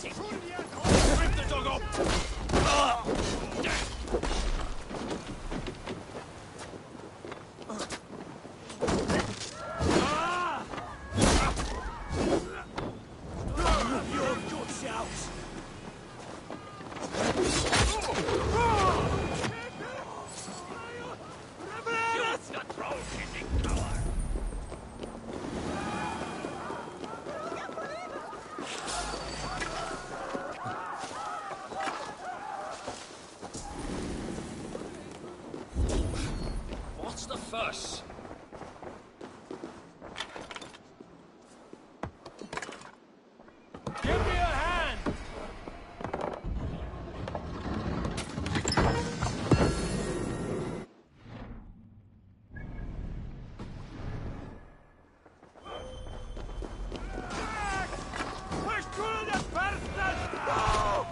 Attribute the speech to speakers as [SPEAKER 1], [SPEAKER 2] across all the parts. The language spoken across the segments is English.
[SPEAKER 1] Rip the dog up!
[SPEAKER 2] Your guts out!
[SPEAKER 1] What's the fuss?
[SPEAKER 2] Give me a hand! Push through the bastard! No!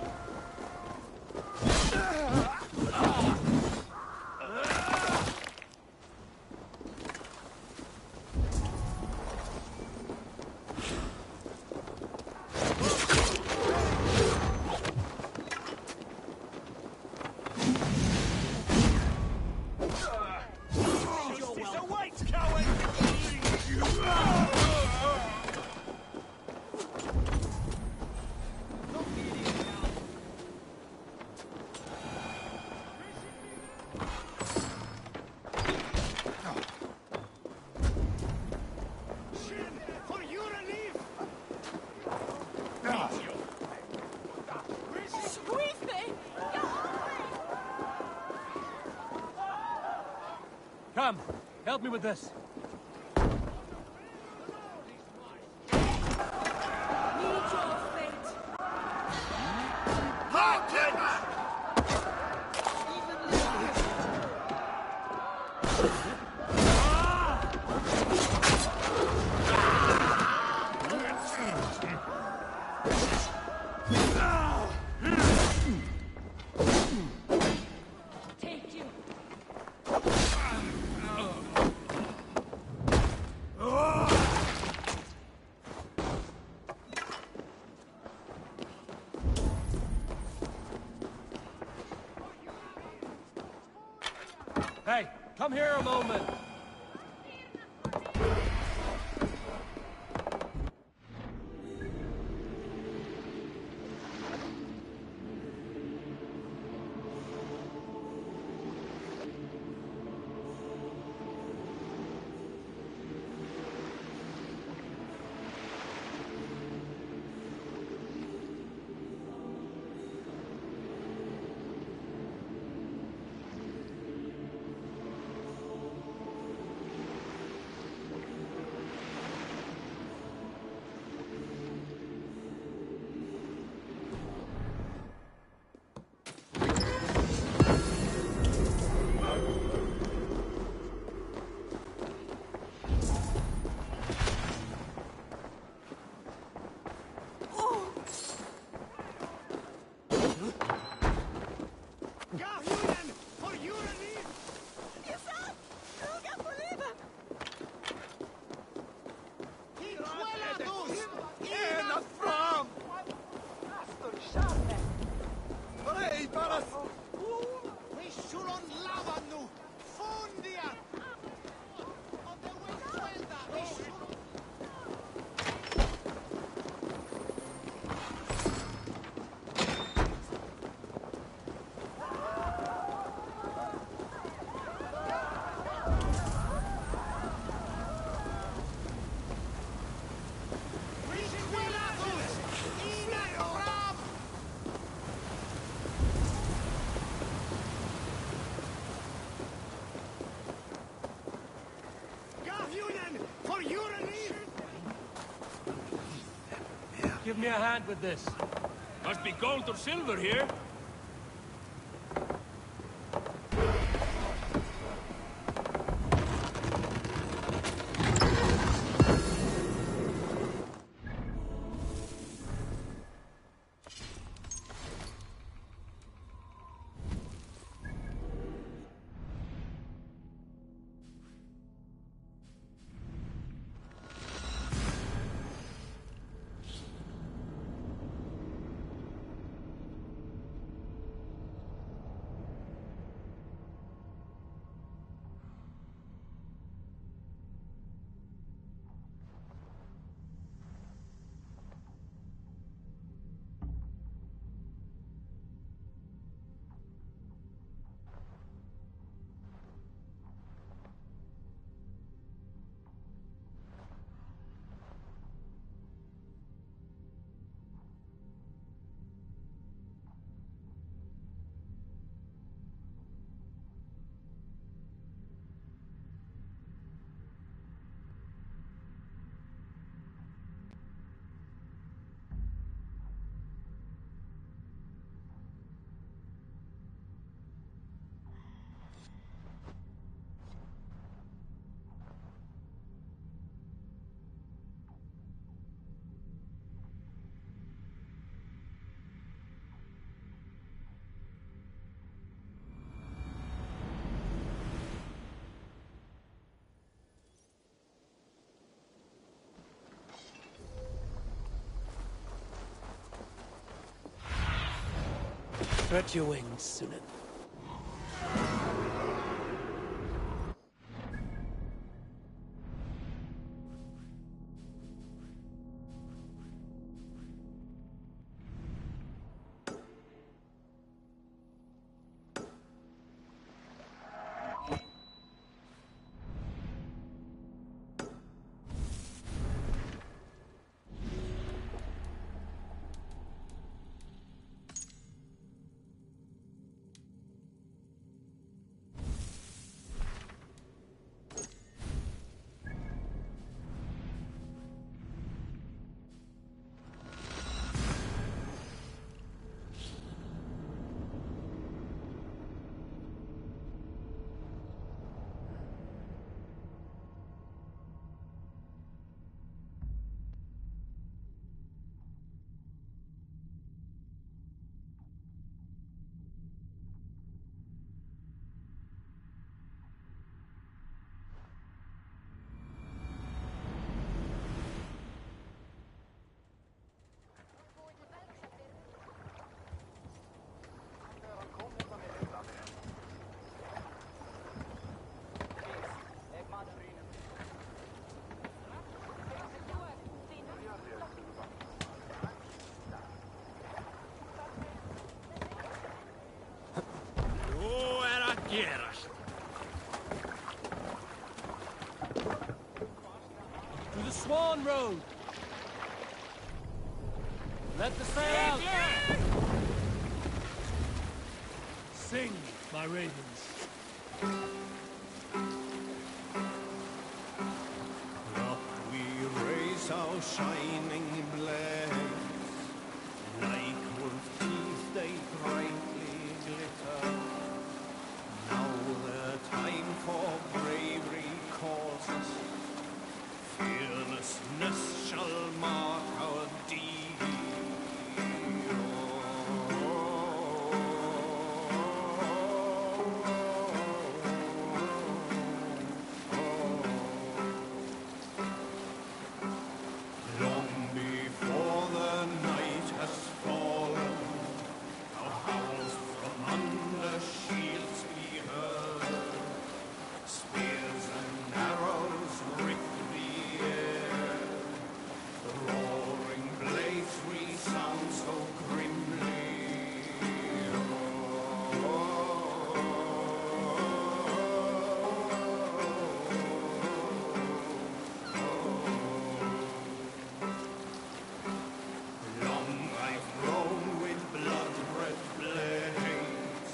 [SPEAKER 2] Come, help me with this. Hey, come here a moment. Give me a hand with this.
[SPEAKER 1] Must be gold or silver here.
[SPEAKER 2] Stretch your wings, Sunan.
[SPEAKER 1] Gerast.
[SPEAKER 2] To the Swan Road! Let the sail out! Sing, my ravens.
[SPEAKER 3] Up we raise our shining blades, like wolf teeth they brightly glitter. Now the time for bravery calls us, fearlessness shall mark our deed. Long before the night has fallen, our howls from under shields we heard. Spears and arrows ripped the air. The roaring blades resound so grimly. Long I've roamed with blood-red blades,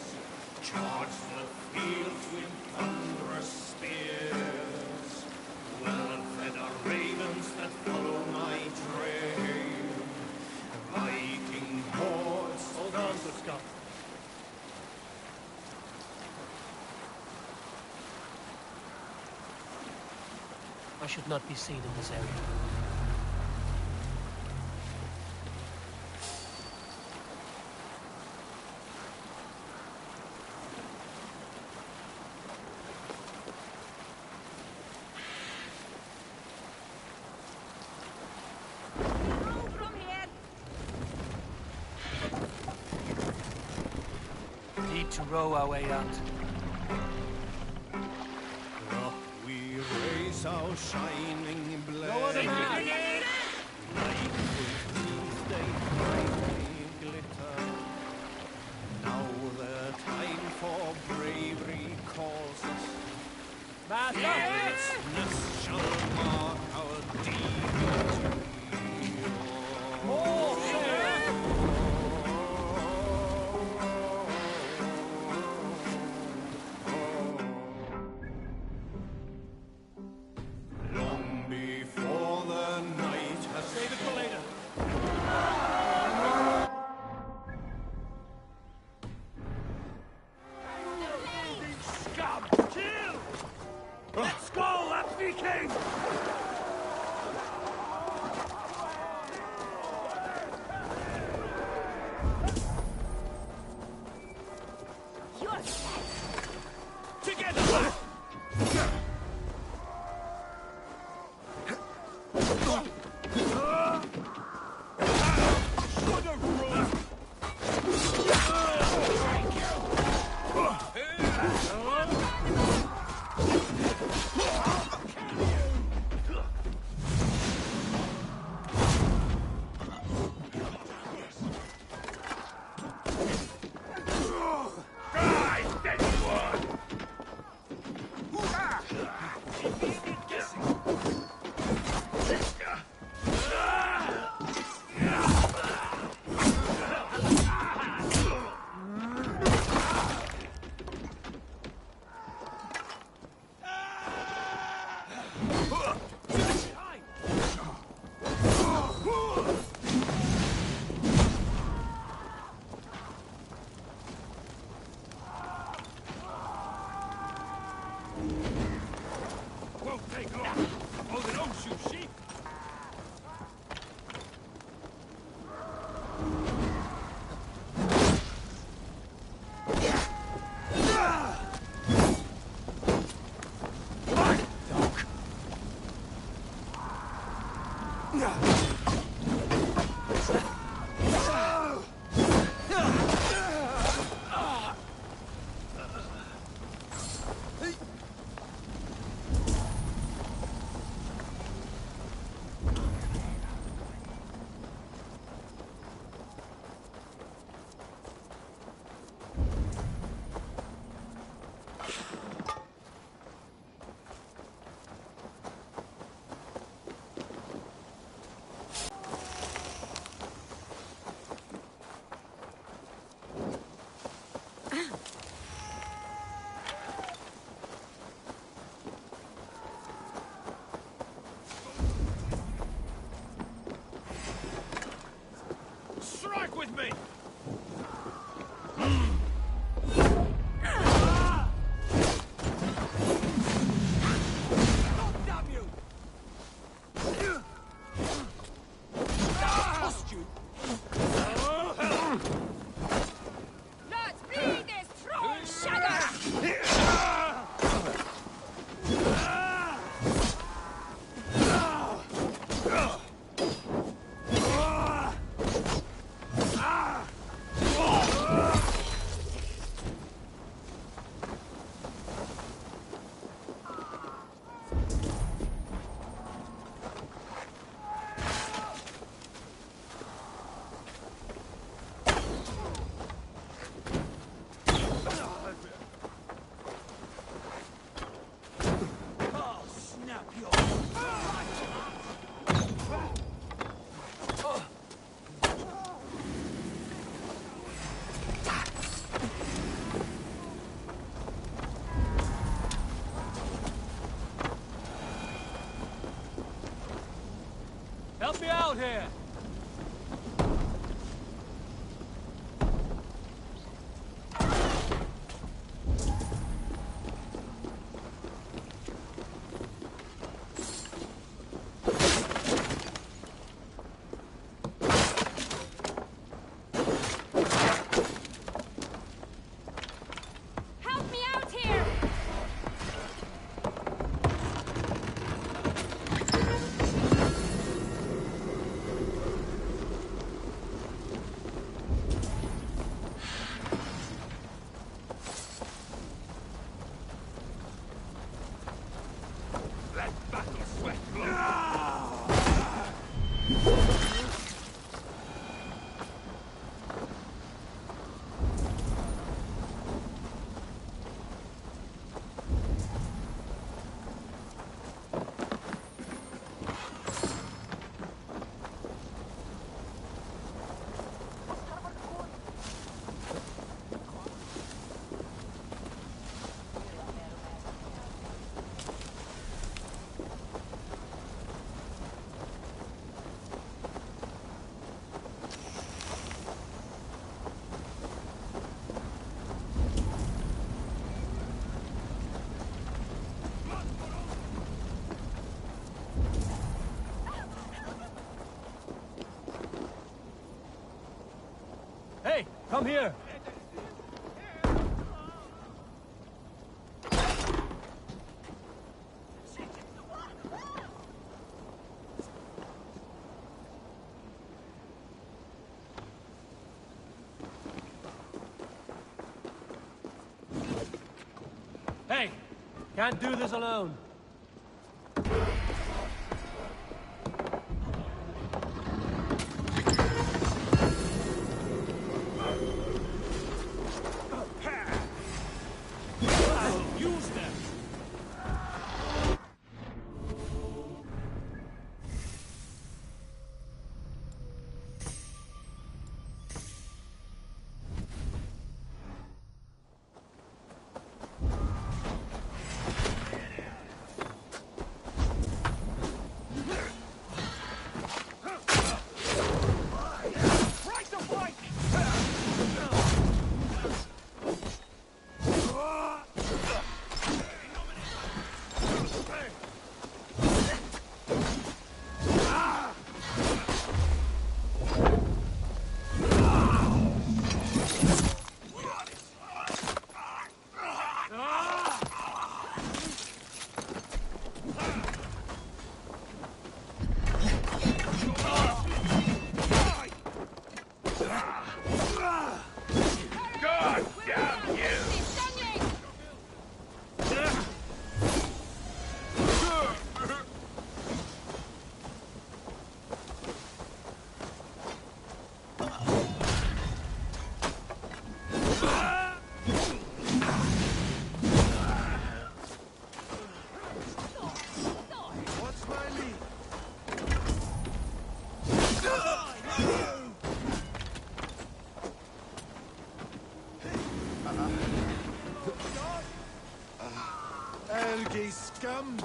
[SPEAKER 3] charged the fields with thunderous spears. Well-fed are ravens that follow my trail. Viking hordes.
[SPEAKER 2] Hold on, good Scott. I should not be seen in this area. Need to row our way out.
[SPEAKER 3] Up we raise our shining blades.
[SPEAKER 2] No other man!
[SPEAKER 3] Like wolf teeth they brightly glitter. Now the time for bravery calls us.
[SPEAKER 2] Master!
[SPEAKER 3] Fearlessness shall mark our deed.
[SPEAKER 2] More sail!
[SPEAKER 3] Long before the
[SPEAKER 1] with me!
[SPEAKER 3] Damn you! Cost you!
[SPEAKER 4] Not me, this troll shagger!
[SPEAKER 2] Help me out here!
[SPEAKER 4] Help me out here!
[SPEAKER 1] Let battle sweat flow!
[SPEAKER 2] Hey, come here! Hey, can't do this alone.
[SPEAKER 1] Use them! Right to fight! God damn you!
[SPEAKER 3] What's my lead? Ergy scum!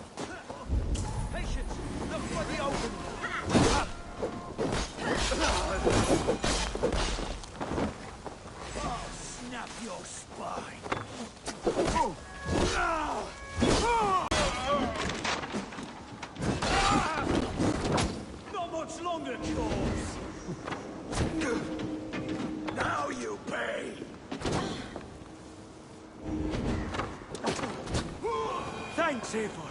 [SPEAKER 2] Patience! Look for the opening!
[SPEAKER 3] your spine. Not much longer, Jaws. Now you pay.
[SPEAKER 2] Thanks, Eivor.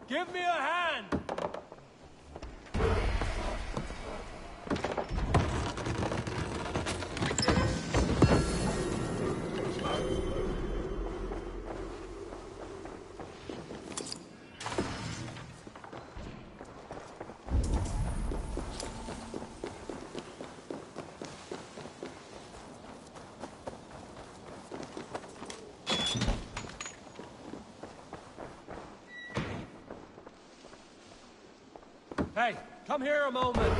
[SPEAKER 2] Give me a hand! Hey, come here a moment.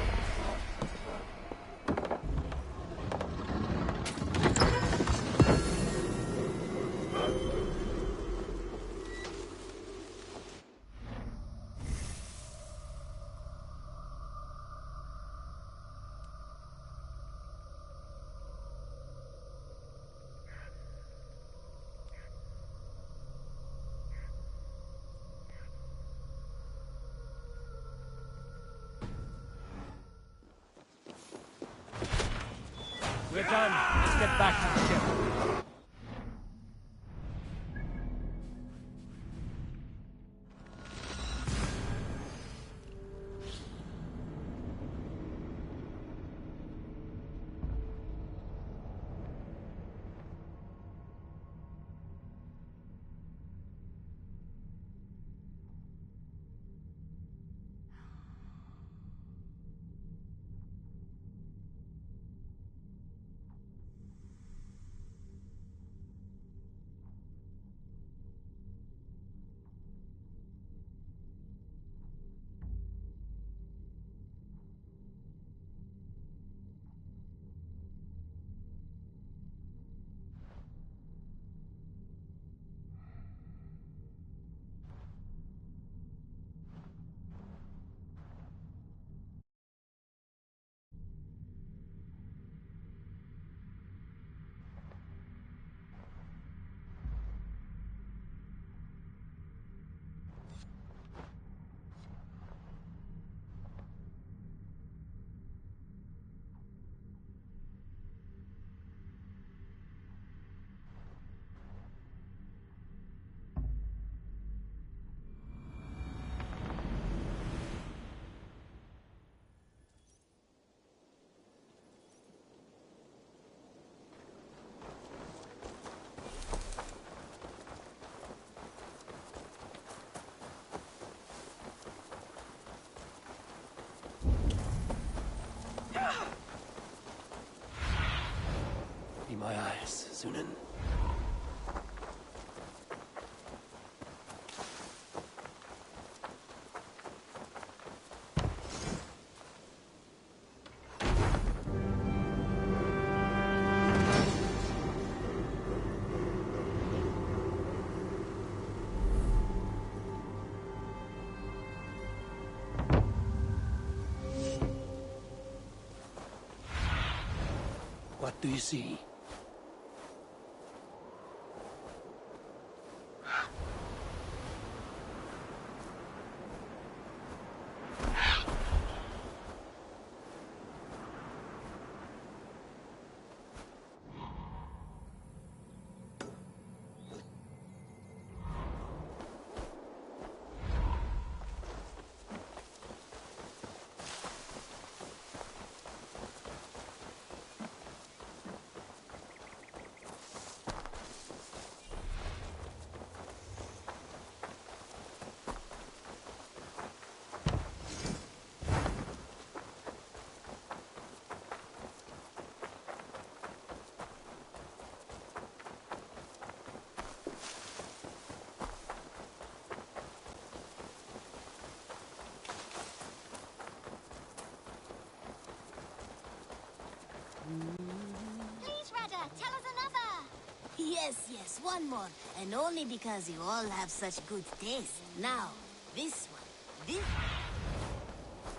[SPEAKER 2] We're done. Let's get back to the ship.
[SPEAKER 5] Be my eyes, Sunan. What do you see?
[SPEAKER 6] Please, Radha, tell us another. Yes, one more. And only because you all have such good taste. Now, this one. This...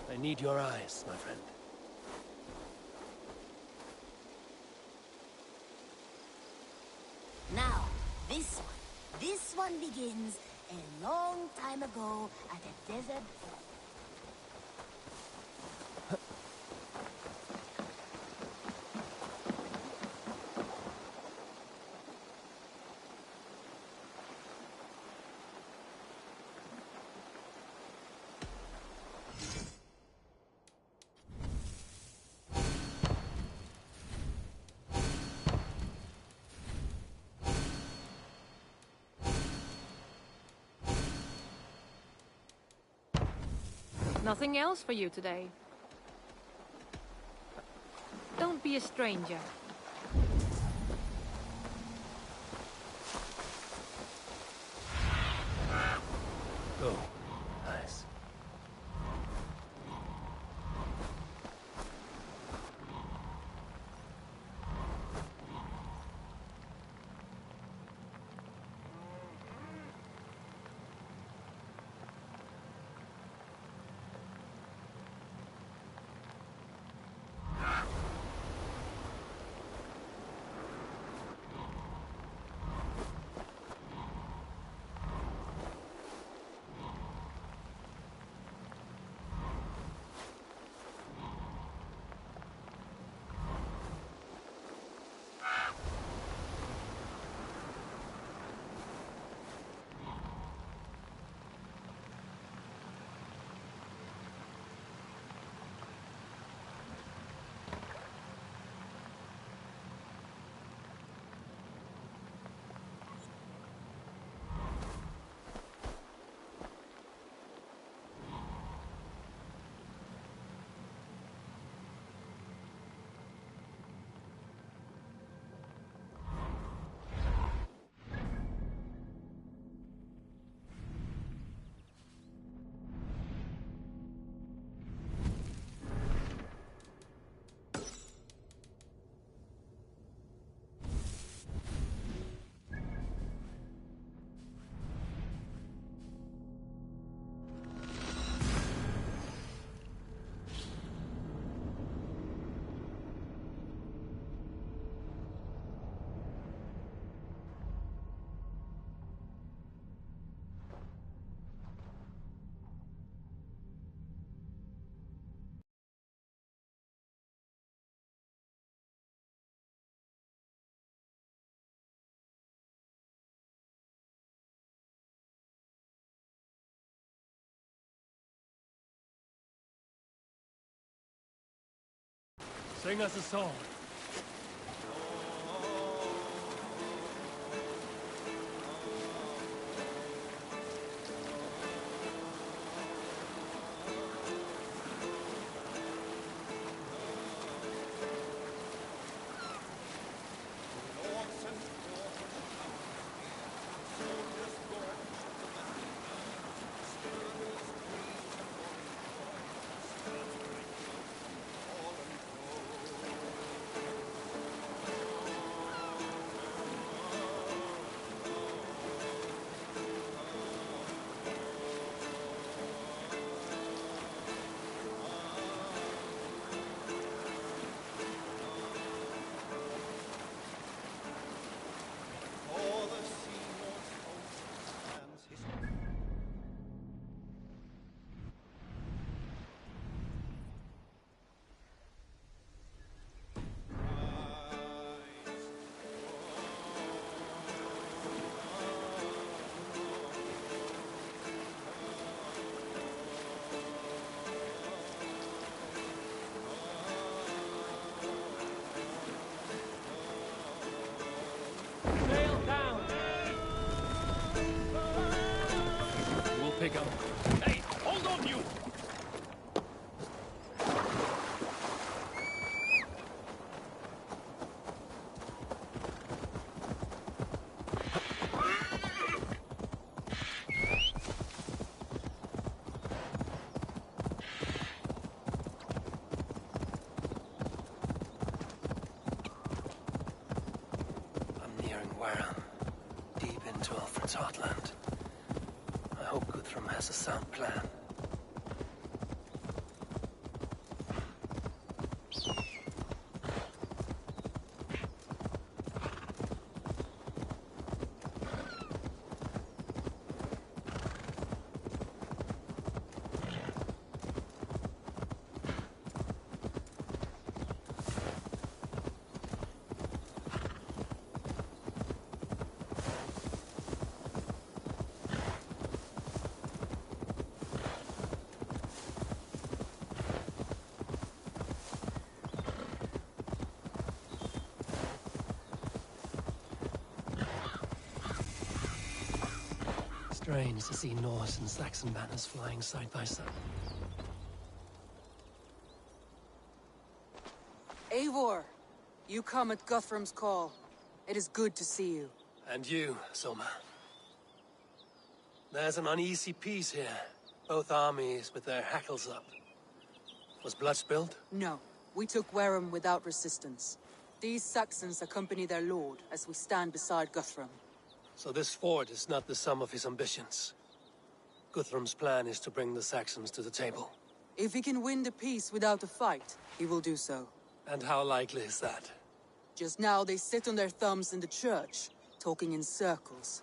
[SPEAKER 5] I need your eyes, my friend.
[SPEAKER 6] Now, this one. This one begins a long time ago at a desert...
[SPEAKER 7] Nothing else for you today. Don't be a stranger.
[SPEAKER 5] Go. Eyes.
[SPEAKER 2] Sing us a song. Sail down! We'll pick up.
[SPEAKER 1] Hey, hold on, you!
[SPEAKER 5] Wareham, deep into Alfred's heartland. I hope Guthrum has a sound plan. Strange to see Norse and Saxon banners flying side by side.
[SPEAKER 8] Eivor, you come at Guthrum's call. It is good to see you.
[SPEAKER 5] And you, Soma. There's an uneasy peace here. Both armies with their hackles up. Was blood spilled?
[SPEAKER 8] No, we took Wareham without resistance. These Saxons accompany their lord as we stand beside Guthrum.
[SPEAKER 5] So this fort is not the sum of his ambitions. Guthrum's plan is to bring the Saxons to the table.
[SPEAKER 8] If he can win the peace without a fight, he will do so.
[SPEAKER 5] And how likely is that?
[SPEAKER 8] Just now they sit on their thumbs in the church, talking in circles.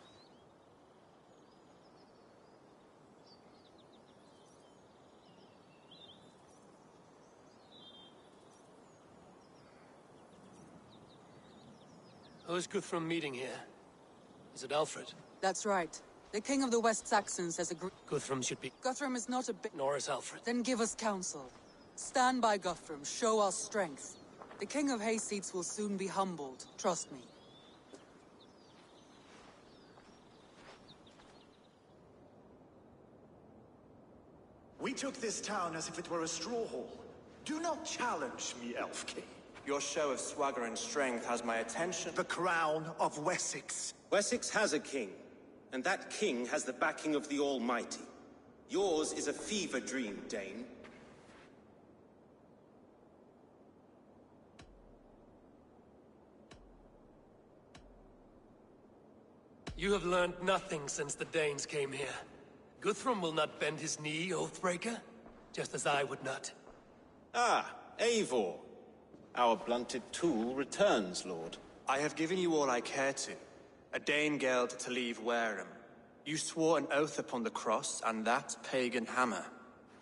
[SPEAKER 5] Who is Guthrum meeting here? Is it Alfred?
[SPEAKER 8] That's right. The king of the West Saxons has agreed.
[SPEAKER 5] Guthrum should be...
[SPEAKER 8] Guthrum is not a bit.
[SPEAKER 5] Nor is Alfred.
[SPEAKER 8] Then give us counsel. Stand by Guthrum, show our strength. The king of Hayseeds will soon be humbled, trust me.
[SPEAKER 1] We took this town as if it were a straw hall. Do not challenge me, Elf King.
[SPEAKER 9] Your show of swagger and strength has my attention.
[SPEAKER 1] The crown of Wessex.
[SPEAKER 9] Wessex has a king, and that king has the backing of the Almighty. Yours is a fever dream, Dane.
[SPEAKER 5] You have learned nothing since the Danes came here. Guthrum will not bend his knee, Oathbreaker, just as I would not.
[SPEAKER 9] Ah, Eivor. Our blunted tool returns, Lord.
[SPEAKER 10] I have given you all I care to. A Danegeld to leave Wareham. You swore an oath upon the cross, and that pagan hammer.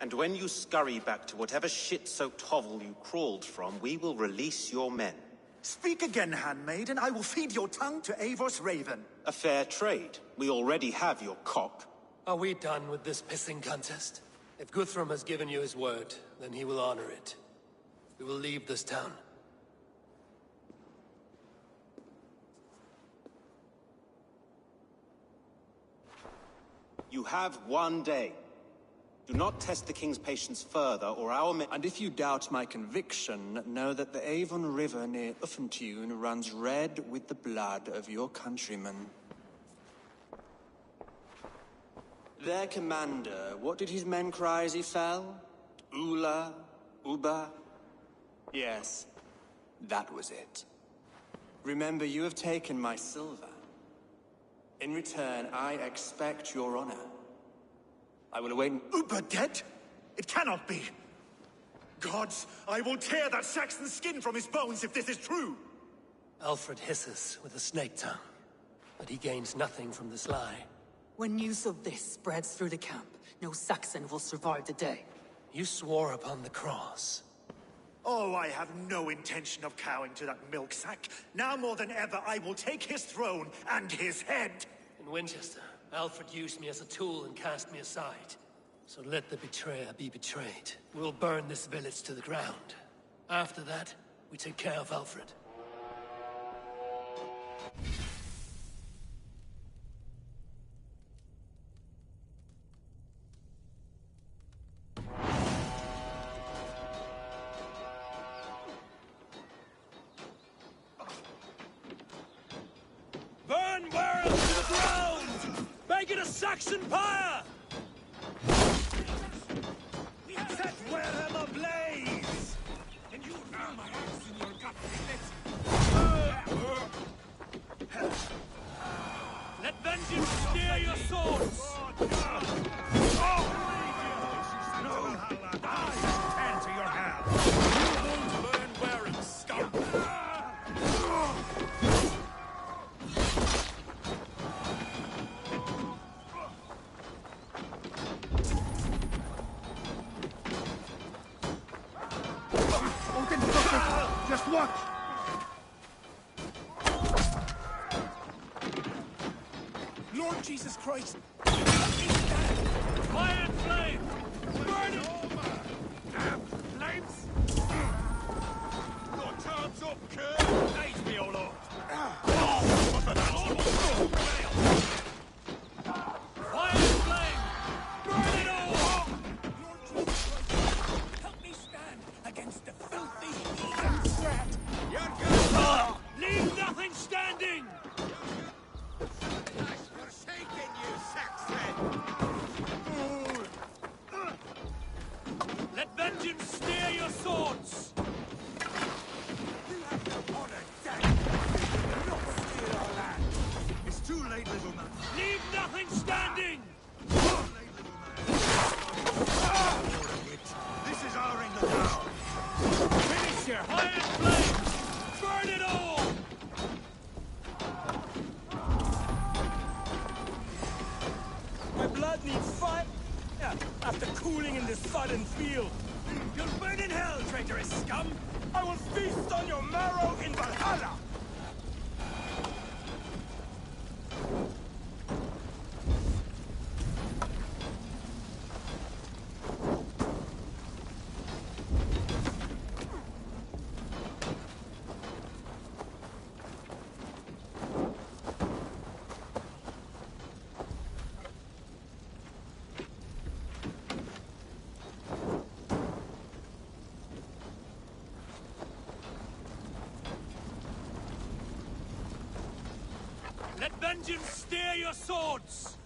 [SPEAKER 9] And when you scurry back to whatever shit-soaked hovel you crawled from, we will release your men.
[SPEAKER 1] Speak again, handmaid, and I will feed your tongue to Eivor's raven.
[SPEAKER 9] A fair trade. We already have your cock.
[SPEAKER 5] Are we done with this pissing contest? If Guthrum has given you his word, then he will honor it. We will leave this town.
[SPEAKER 9] You have one day. Do not test the king's patience further, or our men—
[SPEAKER 10] And if you doubt my conviction, know that the Avon River near Uffentune runs red with the blood of your countrymen. Their commander, what did his men cry as he fell? Ula? Uba? Yes, that was it. Remember, you have taken my silver. In return, I expect your honor. I will await—
[SPEAKER 1] Uber dead? It cannot be. Gods, I will tear that Saxon skin from his bones if this is true.
[SPEAKER 5] Alfred hisses with a snake tongue, but he gains nothing from this lie.
[SPEAKER 8] When news of this spreads through the camp, no Saxon will survive the day.
[SPEAKER 5] You swore upon the cross.
[SPEAKER 1] Oh, I have no intention of cowing to that milksack. Now more than ever, I will take his throne and his head.
[SPEAKER 5] In Winchester, Alfred used me as a tool and cast me aside. So let the betrayer be betrayed. We'll burn this village to the ground. After that, we take care of Alfred.
[SPEAKER 2] Burn Wareham to the ground! Make it a Saxon pyre!
[SPEAKER 1] Set Wareham ablaze!
[SPEAKER 3] And you feel my axe in your gut, Piglet? What?
[SPEAKER 2] Lord Jesus Christ! Fire and flame! Burn it! Flames!
[SPEAKER 3] Your time's up, kid!
[SPEAKER 2] Aid me, O Lord! Fire and flame! Burn it all! Lord Jesus Christ, help me stand against the filthy heathen threat! Leave nothing standing!
[SPEAKER 3] Forsaken, you Saxon!
[SPEAKER 2] Let vengeance steer your swords!
[SPEAKER 3] You have no honor, death! Do not steal our land! It's too late, little man.
[SPEAKER 2] Leave nothing standing!
[SPEAKER 3] Too late, little man. You're a witch. This is our England now.
[SPEAKER 2] Finish here! Fire and flame! Burn it all! My blood needs fire after cooling in this sodden field. You'll burn in hell, traitorous scum! I will feast on your marrow in Valhalla! Let vengeance steer your swords!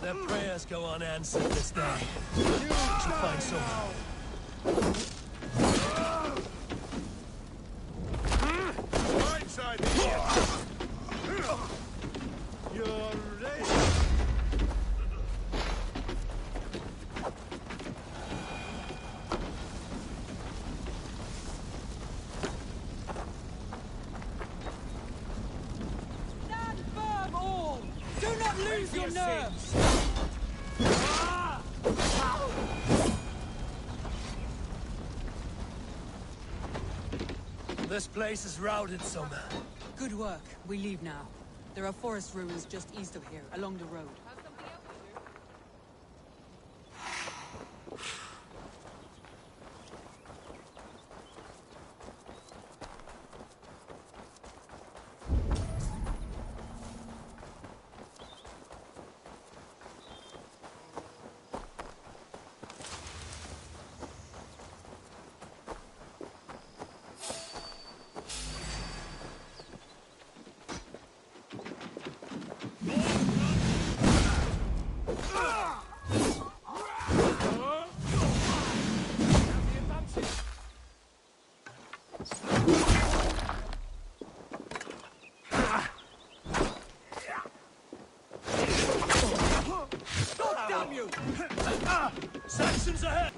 [SPEAKER 2] Their prayers go unanswered this day. We should find someone.
[SPEAKER 3] Right side here. You're ready.
[SPEAKER 8] Stand firm, all! Do not lose your nerves!
[SPEAKER 2] This place is routed, Soma.
[SPEAKER 8] Good work. We leave now. There are forest ruins just east of here, along the road.
[SPEAKER 2] Saxons ahead!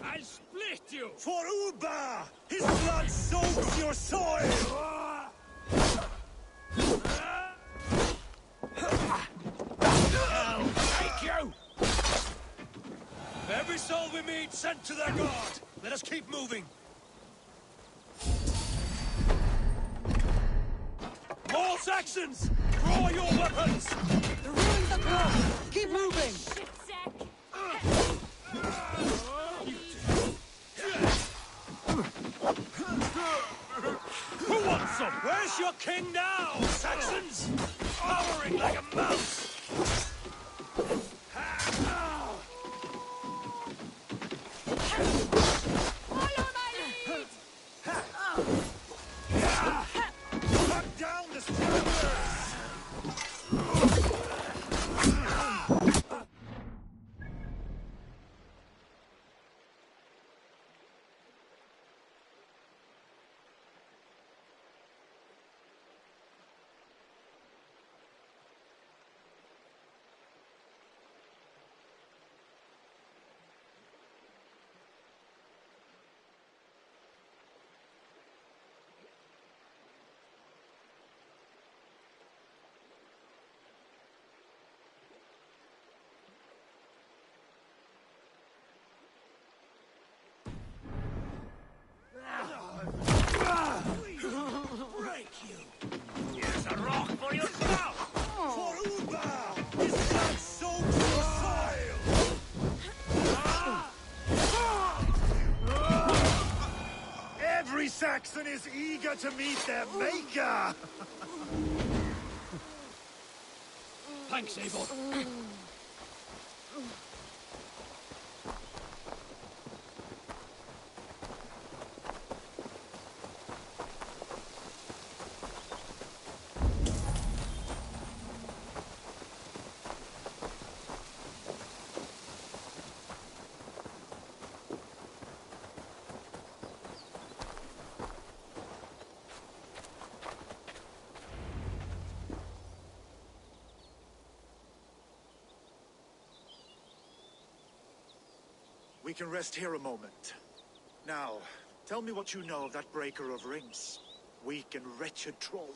[SPEAKER 2] I'll split you!
[SPEAKER 1] For Uba! His blood soaks your soil!
[SPEAKER 2] I'll take you! Every soul we meet sent to their god! Let us keep moving! More Saxons! Draw your weapons!
[SPEAKER 8] The ruins are close! Keep moving!
[SPEAKER 4] Shit sack!
[SPEAKER 2] Who wants some? Where's your king now, Saxons? Cowering like a mouse!
[SPEAKER 4] Follow my lead!
[SPEAKER 1] Cut down the stragglers! Every Saxon is eager to meet their maker!
[SPEAKER 5] Thanks, Eivor.
[SPEAKER 1] We can rest here a moment. Now, tell me what you know of that breaker of rings. Weak and wretched troll.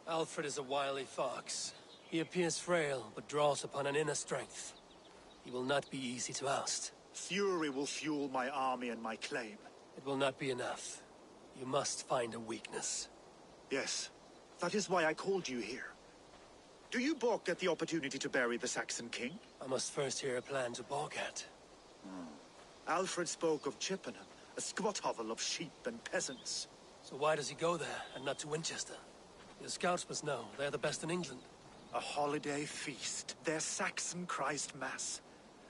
[SPEAKER 5] Alfred is a wily fox. He appears frail, but draws upon an inner strength. He will not be easy to oust.
[SPEAKER 1] Fury will fuel my army and my claim.
[SPEAKER 5] It will not be enough. You must find a weakness.
[SPEAKER 1] Yes, that is why I called you here. Do you balk at the opportunity to bury the Saxon king?
[SPEAKER 5] I must first hear a plan to balk at.
[SPEAKER 1] Alfred spoke of Chippenham, a squat hovel of sheep and peasants.
[SPEAKER 5] So why does he go there, and not to Winchester? Your scouts must know. They're the best in England.
[SPEAKER 1] A holiday feast, their Saxon Christ Mass.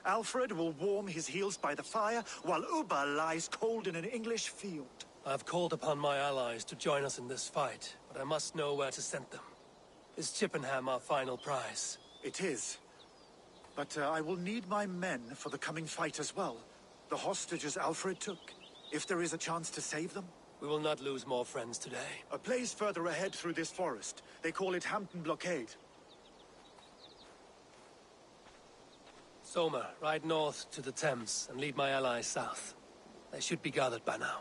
[SPEAKER 1] Alfred will warm his heels by the fire, while Ubba lies cold in an English field.
[SPEAKER 5] I've called upon my allies to join us in this fight, but I must know where to send them. Is Chippenham our final prize?
[SPEAKER 1] It is. But I will need my men for the coming fight as well. The hostages Alfred took. If there is a chance to save them.
[SPEAKER 5] We will not lose more friends today.
[SPEAKER 1] A place further ahead through this forest. They call it Hampton Blockade.
[SPEAKER 5] Soma, ride north to the Thames and lead my allies south. They should be gathered by now.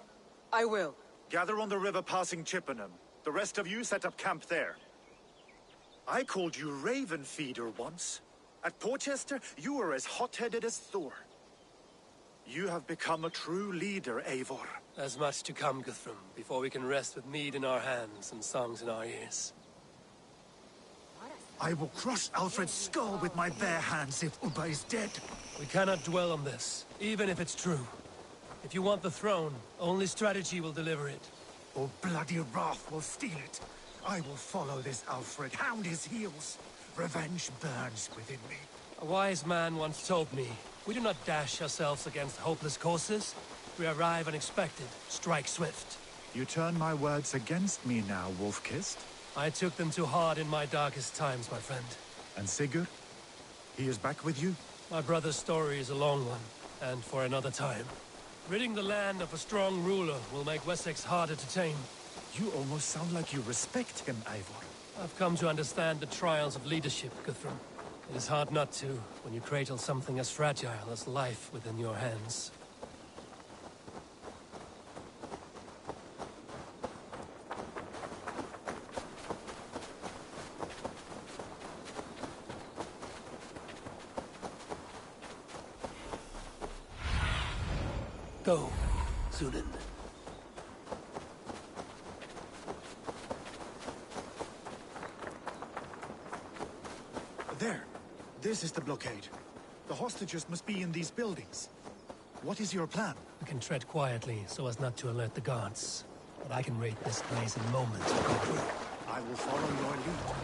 [SPEAKER 8] I will.
[SPEAKER 1] Gather on the river passing Chippenham. The rest of you set up camp there. I called you Raven Feeder once. At Porchester, you were as hot-headed as Thor. You have become a true leader, Eivor.
[SPEAKER 5] There's much to come, Guthrum, before we can rest with mead in our hands and songs in our ears.
[SPEAKER 1] I will crush Alfred's skull with my bare hands if Ubba is dead.
[SPEAKER 5] We cannot dwell on this, even if it's true. If you want the throne, only strategy will deliver it.
[SPEAKER 1] Or bloody wrath will steal it. I will follow this Alfred, hound his heels. Revenge burns within me.
[SPEAKER 5] A wise man once told me, we do not dash ourselves against hopeless courses. We arrive unexpected, strike swift.
[SPEAKER 1] You turn my words against me now, Wolf-Kissed.
[SPEAKER 5] I took them too hard in my darkest times, my friend.
[SPEAKER 1] And Sigurd? He is back with you?
[SPEAKER 5] My brother's story is a long one, and for another time. Ridding the land of a strong ruler will make Wessex harder to tame.
[SPEAKER 1] You almost sound like you respect him, Eivor.
[SPEAKER 5] I've come to understand the trials of leadership, Guthrum. It is hard not to, when you cradle something as fragile as life within your hands. Go, Sunan.
[SPEAKER 1] There. This is the blockade. The hostages must be in these buildings. What is your plan?
[SPEAKER 5] We can tread quietly so as not to alert the guards. But I can raid this place in moments to go through.
[SPEAKER 1] I will follow your lead.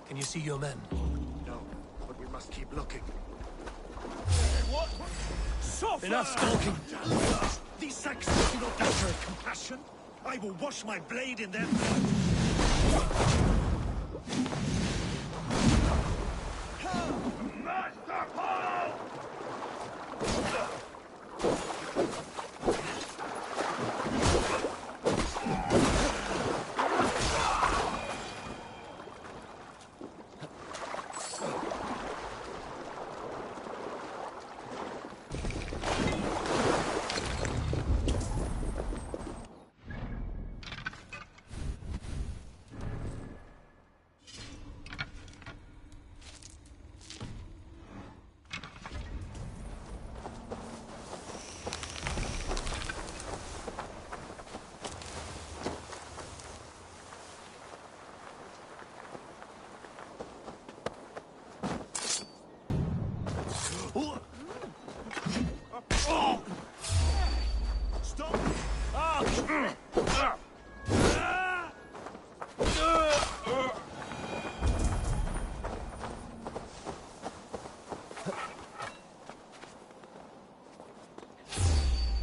[SPEAKER 5] Can you see your men?
[SPEAKER 1] No, but we must keep looking.
[SPEAKER 2] What? Suffer!
[SPEAKER 5] Enough stalking!
[SPEAKER 1] These Saxons do not deserve compassion. I will wash my blade in their blood.
[SPEAKER 2] Master Paul!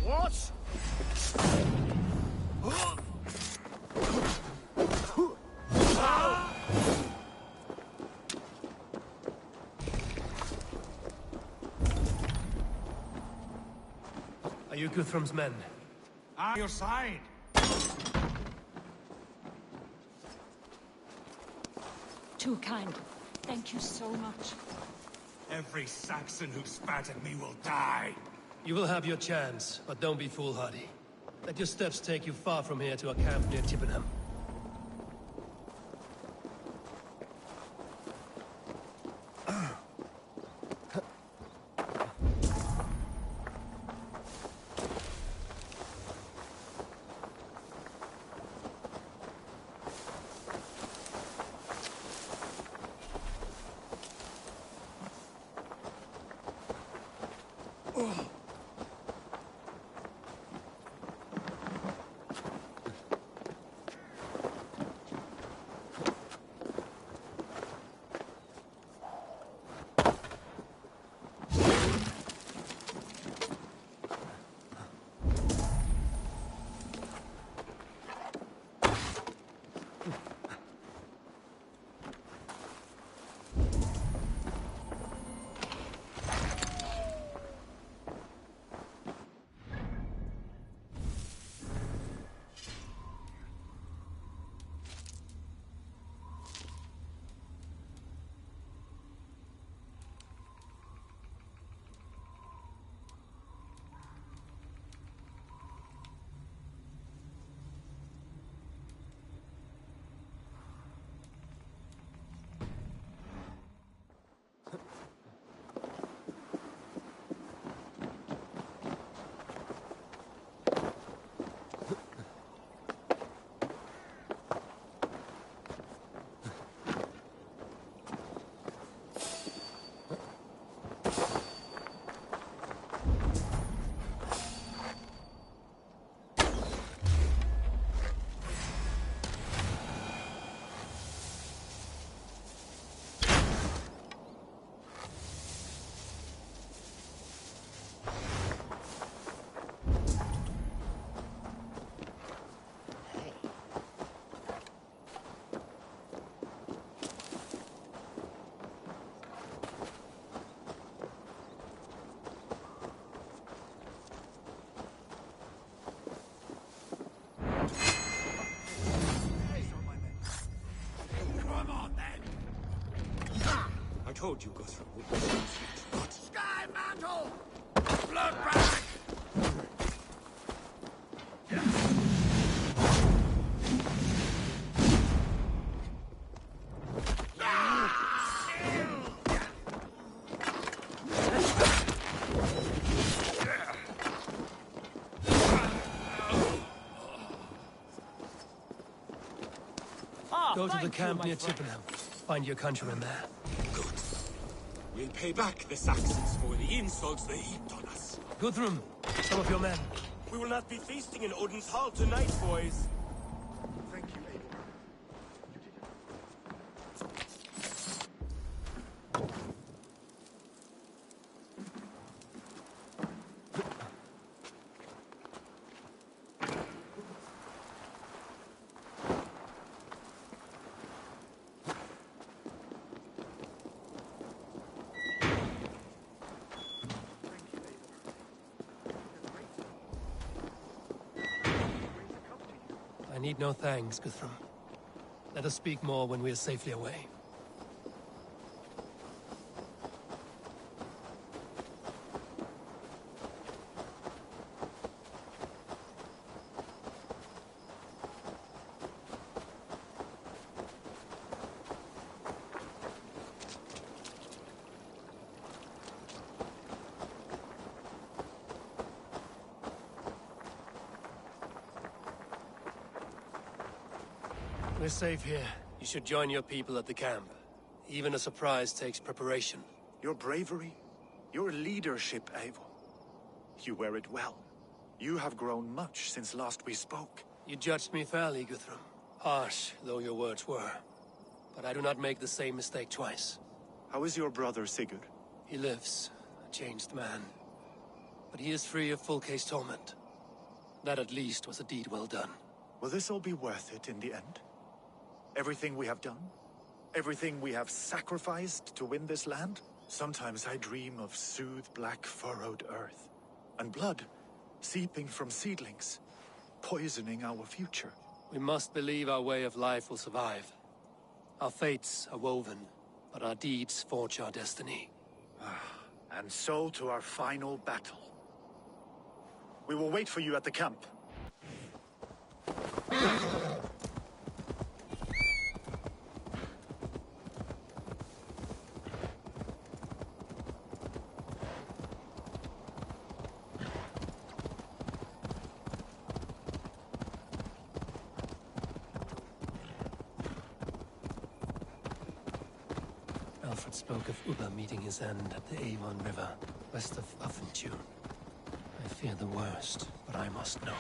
[SPEAKER 1] What?
[SPEAKER 5] Are you Guthrum's men?
[SPEAKER 3] On your side.
[SPEAKER 4] Too kind. Thank you so much.
[SPEAKER 3] Every Saxon who spat at me will die.
[SPEAKER 5] You will have your chance, but don't be foolhardy. Let your steps take you far from here to a camp near Chippenham.
[SPEAKER 3] I told you, Guthrum. Sky Mantle! Bloodbath!
[SPEAKER 5] Go to the camp near Chippenham. Find your countrymen there.
[SPEAKER 3] Good. We'll pay back the Saxons for the insults they heaped on us.
[SPEAKER 5] Guthrum, some of your men.
[SPEAKER 3] We will not be feasting in Odin's Hall tonight, boys.
[SPEAKER 1] Thank you, Abel.
[SPEAKER 5] I need no thanks, Guthrum. Let us speak more when we are safely away. We're safe here. You should join your people at the camp. Even a surprise takes preparation.
[SPEAKER 1] Your bravery, your leadership, Eivor. You wear it well. You have grown much since last we spoke.
[SPEAKER 5] You judged me fairly, Guthrum. Harsh though your words were. But I do not make the same mistake twice.
[SPEAKER 1] How is your brother, Sigurd?
[SPEAKER 5] He lives, a changed man. But he is free of full case torment. That at least was a deed well done.
[SPEAKER 1] Will this all be worth it in the end? Everything we have done? Everything we have sacrificed to win this land? Sometimes I dream of soothed black furrowed earth. And blood seeping from seedlings, poisoning our future.
[SPEAKER 5] We must believe our way of life will survive. Our fates are woven, but our deeds forge our destiny.
[SPEAKER 1] And so to our final battle. We will wait for you at the camp.
[SPEAKER 5] Alfred spoke of Uba meeting his end at the Avon River, west of Uffentune. I fear the worst, but I must know.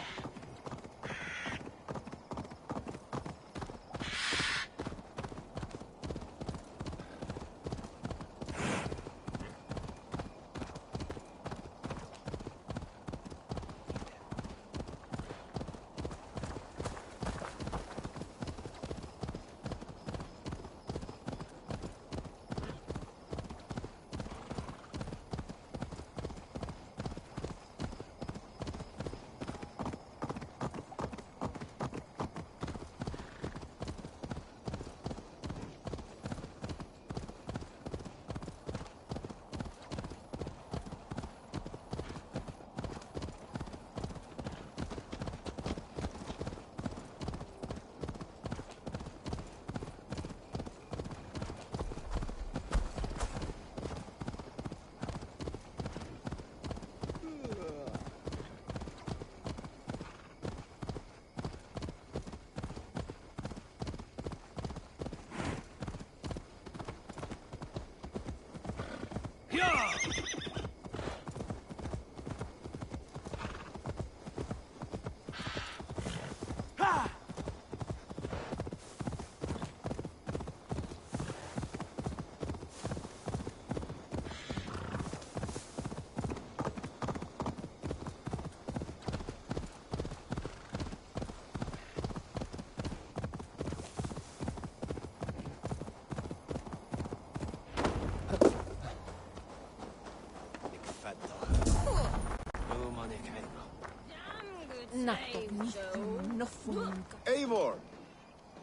[SPEAKER 11] Eivor!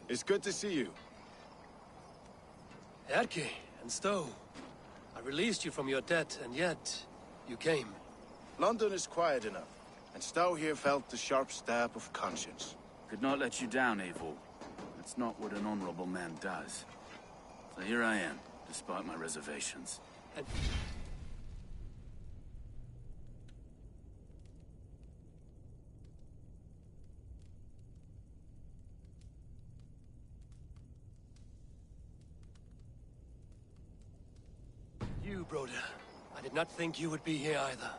[SPEAKER 11] It's good to see you.
[SPEAKER 5] Erki and Stowe. I released you from your debt, and yet you came.
[SPEAKER 11] London is quiet enough, and Stowe here felt the sharp stab of conscience.
[SPEAKER 12] Could not let you down, Eivor. That's not what an honorable man does. So here I am, despite my reservations.
[SPEAKER 5] And you, Broder. I did not think you would be here either.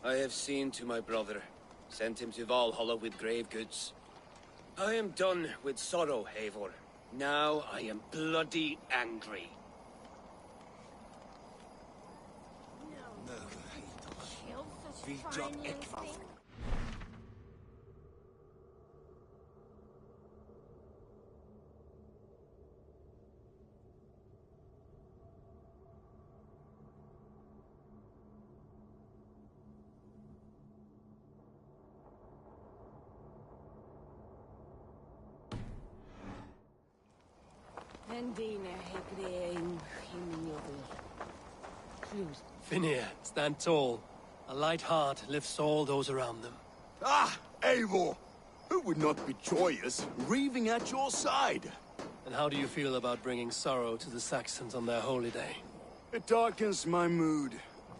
[SPEAKER 13] I have seen to my brother. Sent him to Valhalla with grave goods. I am done with sorrow, Eivor. Now I am bloody angry.
[SPEAKER 5] Finir, stand tall. A light heart lifts all those around them.
[SPEAKER 14] Ah, Eivor! Who would not be joyous, raving at your side?
[SPEAKER 5] And how do you feel about bringing sorrow to the Saxons on their holy day?
[SPEAKER 14] It darkens my mood.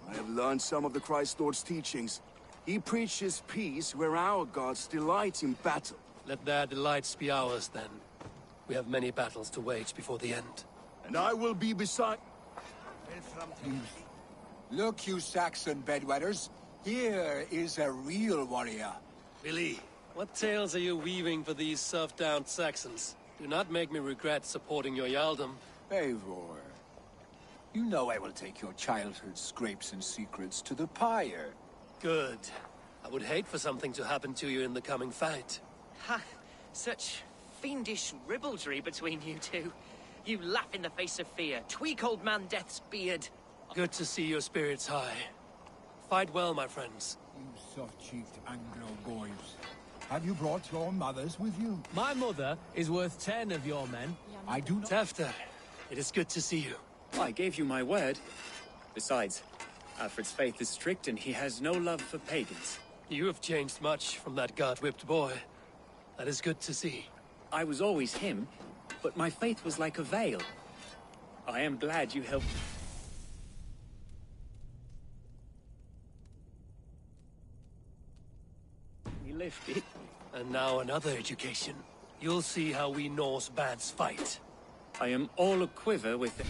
[SPEAKER 14] I have learned some of the Christ Lord's teachings. He preaches peace where our gods delight in battle.
[SPEAKER 5] Let their delights be ours, then. We have many battles to wage before the end.
[SPEAKER 14] And I will be beside...
[SPEAKER 15] Look, you Saxon bedwetters. Here is a real warrior.
[SPEAKER 5] Billy, what tales are you weaving for these serf-down Saxons? Do not make me regret supporting your Jarldom.
[SPEAKER 15] Eivor, you know I will take your childhood scrapes and secrets to the pyre.
[SPEAKER 5] Good. I would hate for something to happen to you in the coming fight.
[SPEAKER 16] Ha! Such fiendish ribaldry between you two. You laugh in the face of fear, tweak old man Death's beard.
[SPEAKER 5] Good to see your spirits high. Fight well, my friends.
[SPEAKER 17] You soft-cheeked Anglo-boys. Have you brought your mothers with you?
[SPEAKER 18] My mother is worth 10 of your men.
[SPEAKER 17] I do not...
[SPEAKER 5] Tefter, it is good to see you.
[SPEAKER 19] I gave you my word. Besides, Alfred's faith is strict and he has no love for pagans.
[SPEAKER 5] You have changed much from that god-whipped boy. That is good to see.
[SPEAKER 19] I was always him, but my faith was like a veil. I am glad you helped. We lift it.
[SPEAKER 5] And now another education. You'll see how we Norse bands fight.
[SPEAKER 19] I am all aquiver with it.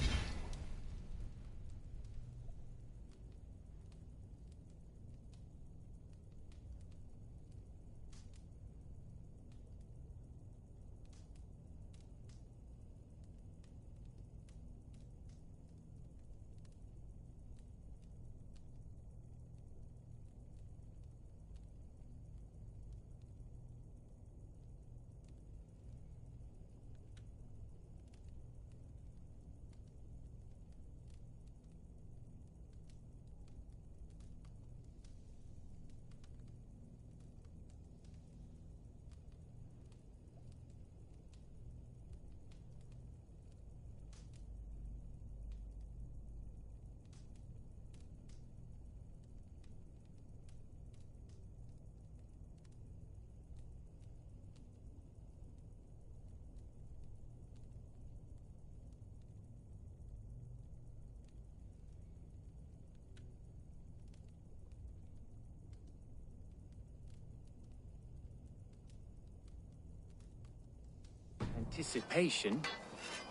[SPEAKER 19] Anticipation?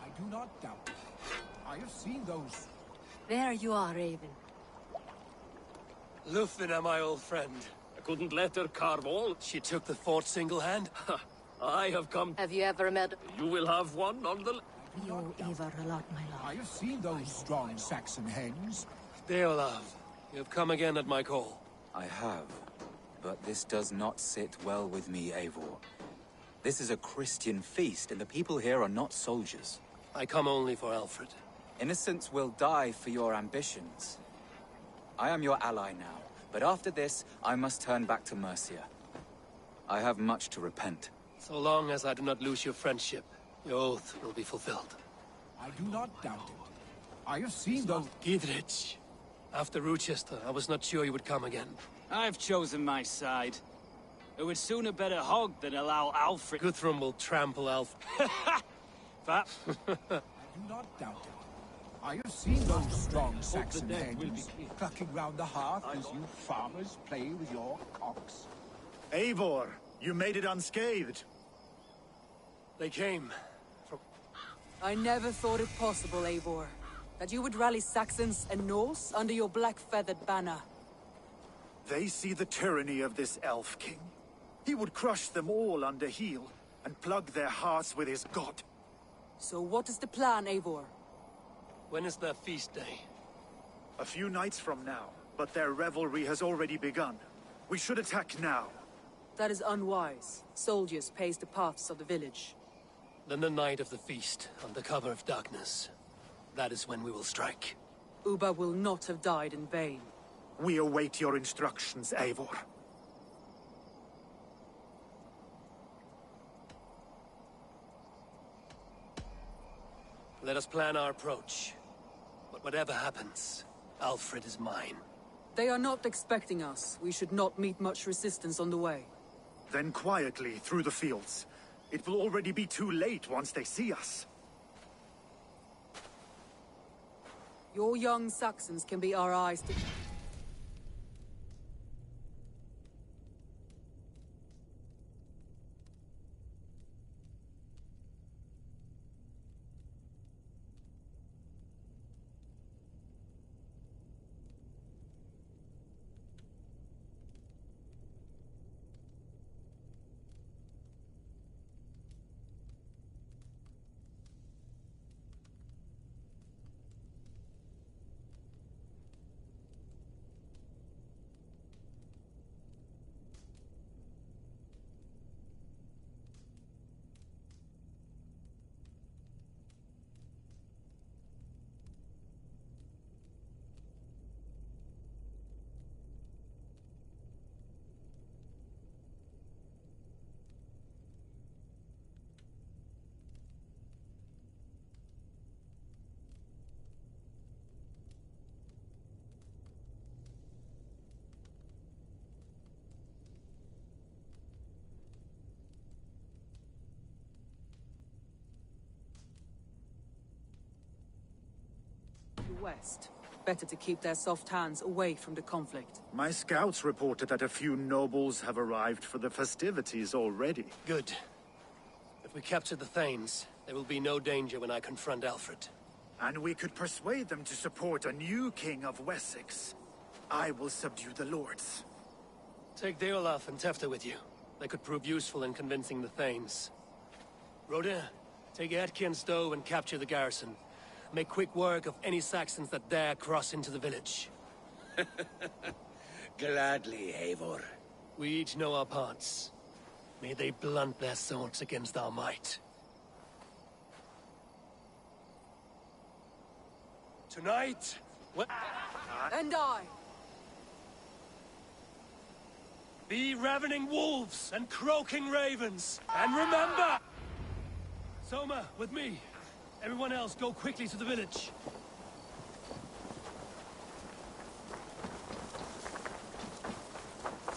[SPEAKER 17] I do not doubt. I have seen those...
[SPEAKER 7] There you are, Raven.
[SPEAKER 5] Lufvina, my old friend.
[SPEAKER 20] I couldn't let her carve all.
[SPEAKER 5] She took the fort single-hand.
[SPEAKER 20] I have come...
[SPEAKER 7] Have you ever met...
[SPEAKER 20] You will have one on the...
[SPEAKER 7] You Ivar a lot, my lord.
[SPEAKER 17] I have seen those strong Saxon hens.
[SPEAKER 5] Deolav, you have come again at my call.
[SPEAKER 21] I have, but this does not sit well with me, Eivor. This is a Christian feast, and the people here are not soldiers.
[SPEAKER 5] I come only for Alfred.
[SPEAKER 21] Innocents will die for your ambitions. I am your ally now, but after this, I must turn back to Mercia. I have much to repent.
[SPEAKER 5] So long as I do not lose your friendship, your oath will be fulfilled.
[SPEAKER 17] I do not doubt it. I have seen those...
[SPEAKER 5] Gidrich, after Rochester, I was not sure you would come again.
[SPEAKER 18] I've chosen my side. I would sooner bet a hog than allow Alfred...
[SPEAKER 5] Guthrum will trample Alfred.
[SPEAKER 18] But...
[SPEAKER 17] I do not doubt it. I have seen those strong Saxon hens clucking round the hearth as you farmers play with your cocks.
[SPEAKER 1] Eivor, you made it unscathed.
[SPEAKER 5] They came from...
[SPEAKER 8] I never thought it possible, Eivor, that you would rally Saxons and Norse under your black-feathered banner.
[SPEAKER 1] They see the tyranny of this elf king. He would crush them all under heel and plug their hearts with his god.
[SPEAKER 8] So what is the plan, Eivor?
[SPEAKER 5] When is their feast day?
[SPEAKER 1] A few nights from now, but their revelry has already begun. We should attack now.
[SPEAKER 8] That is unwise. Soldiers pace the paths of the village.
[SPEAKER 5] Then the night of the feast, under cover of darkness. That is when we will strike.
[SPEAKER 8] Uba will not have died in vain.
[SPEAKER 1] We await your instructions, Eivor.
[SPEAKER 5] Let us plan our approach. But whatever happens, Alfred is mine.
[SPEAKER 8] They are not expecting us. We should not meet much resistance on the way.
[SPEAKER 1] Then quietly through the fields. It will already be too late once they see us.
[SPEAKER 8] Your young Saxons can be our eyes to... west. Better to keep their soft hands away from the conflict.
[SPEAKER 1] My scouts reported that a few nobles have arrived for the festivities already.
[SPEAKER 5] Good. If we capture the Thanes, there will be no danger when I confront Alfred.
[SPEAKER 1] And we could persuade them to support a new king of Wessex. I will subdue the lords.
[SPEAKER 5] Take Deolaf and Tefta with you. They could prove useful in convincing the Thanes. Rhoda, take Etki and Stowe and capture the garrison. Make quick work of any Saxons that dare cross into the village.
[SPEAKER 13] Gladly, Eivor.
[SPEAKER 5] We each know our parts. May they blunt their swords against our might. Tonight...
[SPEAKER 8] And I!
[SPEAKER 5] Be ravening wolves and croaking ravens. And remember... Soma, with me. Everyone else, go quickly to the village.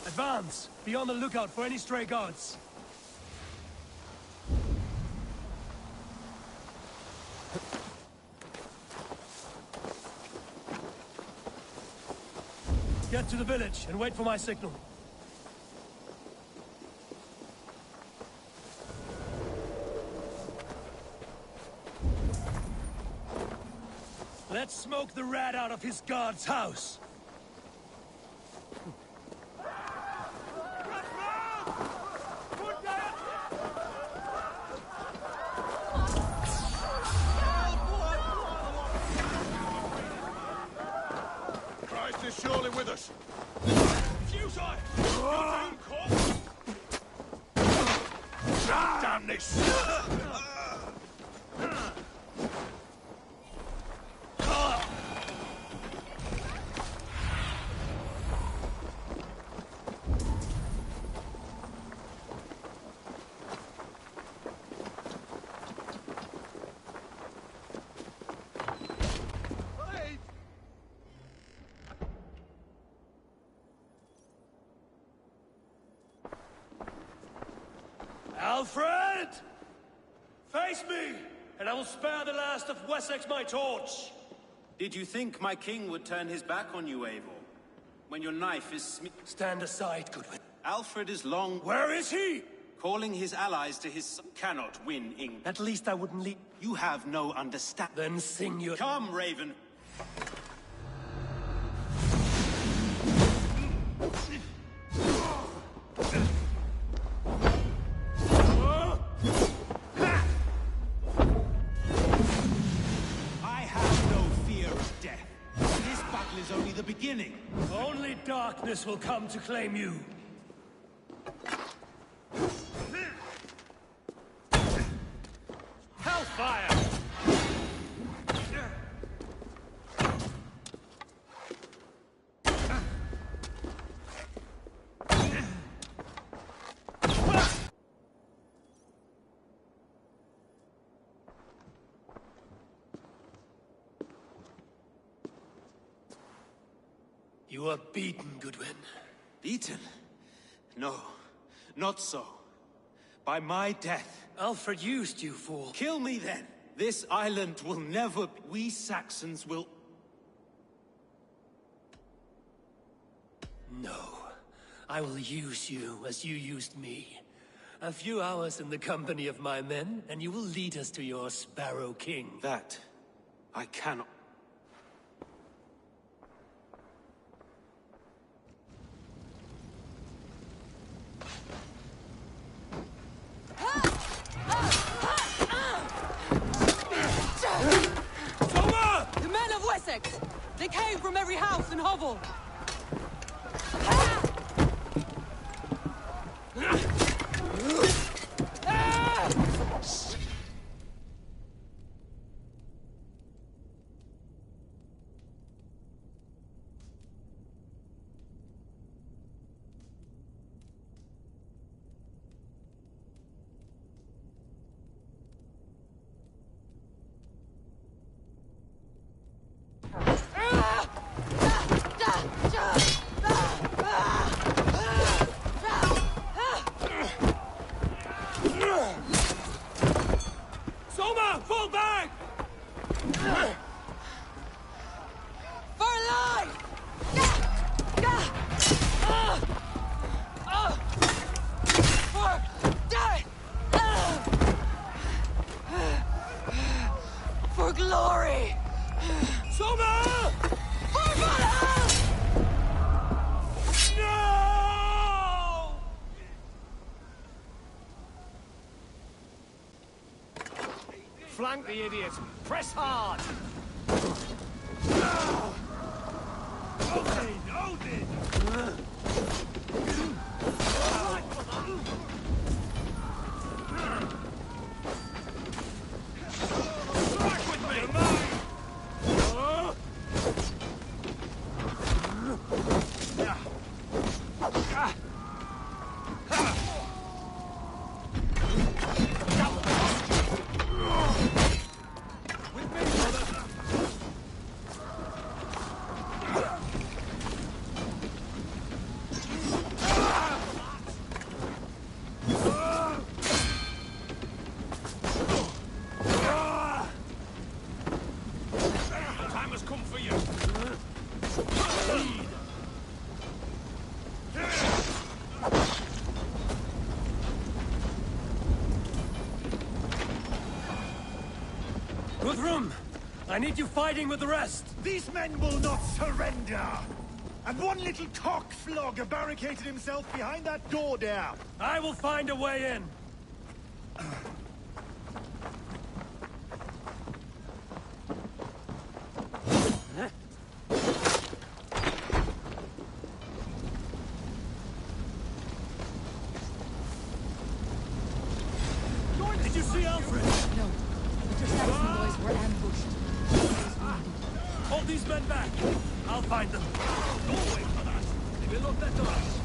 [SPEAKER 5] Advance! Be on the lookout for any stray guards. Get to the village and wait for my signal. Let's smoke the rat out of his guard's house.
[SPEAKER 11] Christ is surely with us. Damnation!
[SPEAKER 5] Alfred! Face me, and I will spare the last of Wessex my torch!
[SPEAKER 9] Did you think my king would turn his back on you, Eivor? When your knife is
[SPEAKER 5] Stand aside, Goodwin.
[SPEAKER 9] Alfred is long...
[SPEAKER 5] Where is he?
[SPEAKER 9] Calling his allies to his... cannot win England.
[SPEAKER 5] At least I wouldn't leave...
[SPEAKER 9] You have no understanding.
[SPEAKER 5] Then sing your...
[SPEAKER 9] Come, Raven.
[SPEAKER 5] Beginning. Only darkness will come to claim you. Hellfire! You are beaten, Goodwin.
[SPEAKER 9] Beaten? No, not so. By my death.
[SPEAKER 5] Alfred used you, fool.
[SPEAKER 9] Kill me then. This island will never... We Saxons will...
[SPEAKER 5] No. I will use you as you used me. A few hours in the company of my men, and you will lead us to your Sparrow King.
[SPEAKER 9] That... I cannot...
[SPEAKER 8] The men of Wessex! They came from every house and hovel!
[SPEAKER 20] flank the idiot! Press hard!
[SPEAKER 3] Odin! Odin! Strike with me! You're mine! Time has come for you.
[SPEAKER 5] Guthrum! I need you fighting with the rest!
[SPEAKER 1] These men will not surrender! And one little cock flogger barricaded himself behind that door there!
[SPEAKER 5] I will find a way in! Did you see Alfred?
[SPEAKER 4] No. But your Saxon boys were ambushed. He was wounded.
[SPEAKER 5] Hold these men back! I'll find them.
[SPEAKER 20] Don't wait for that! They will not let us!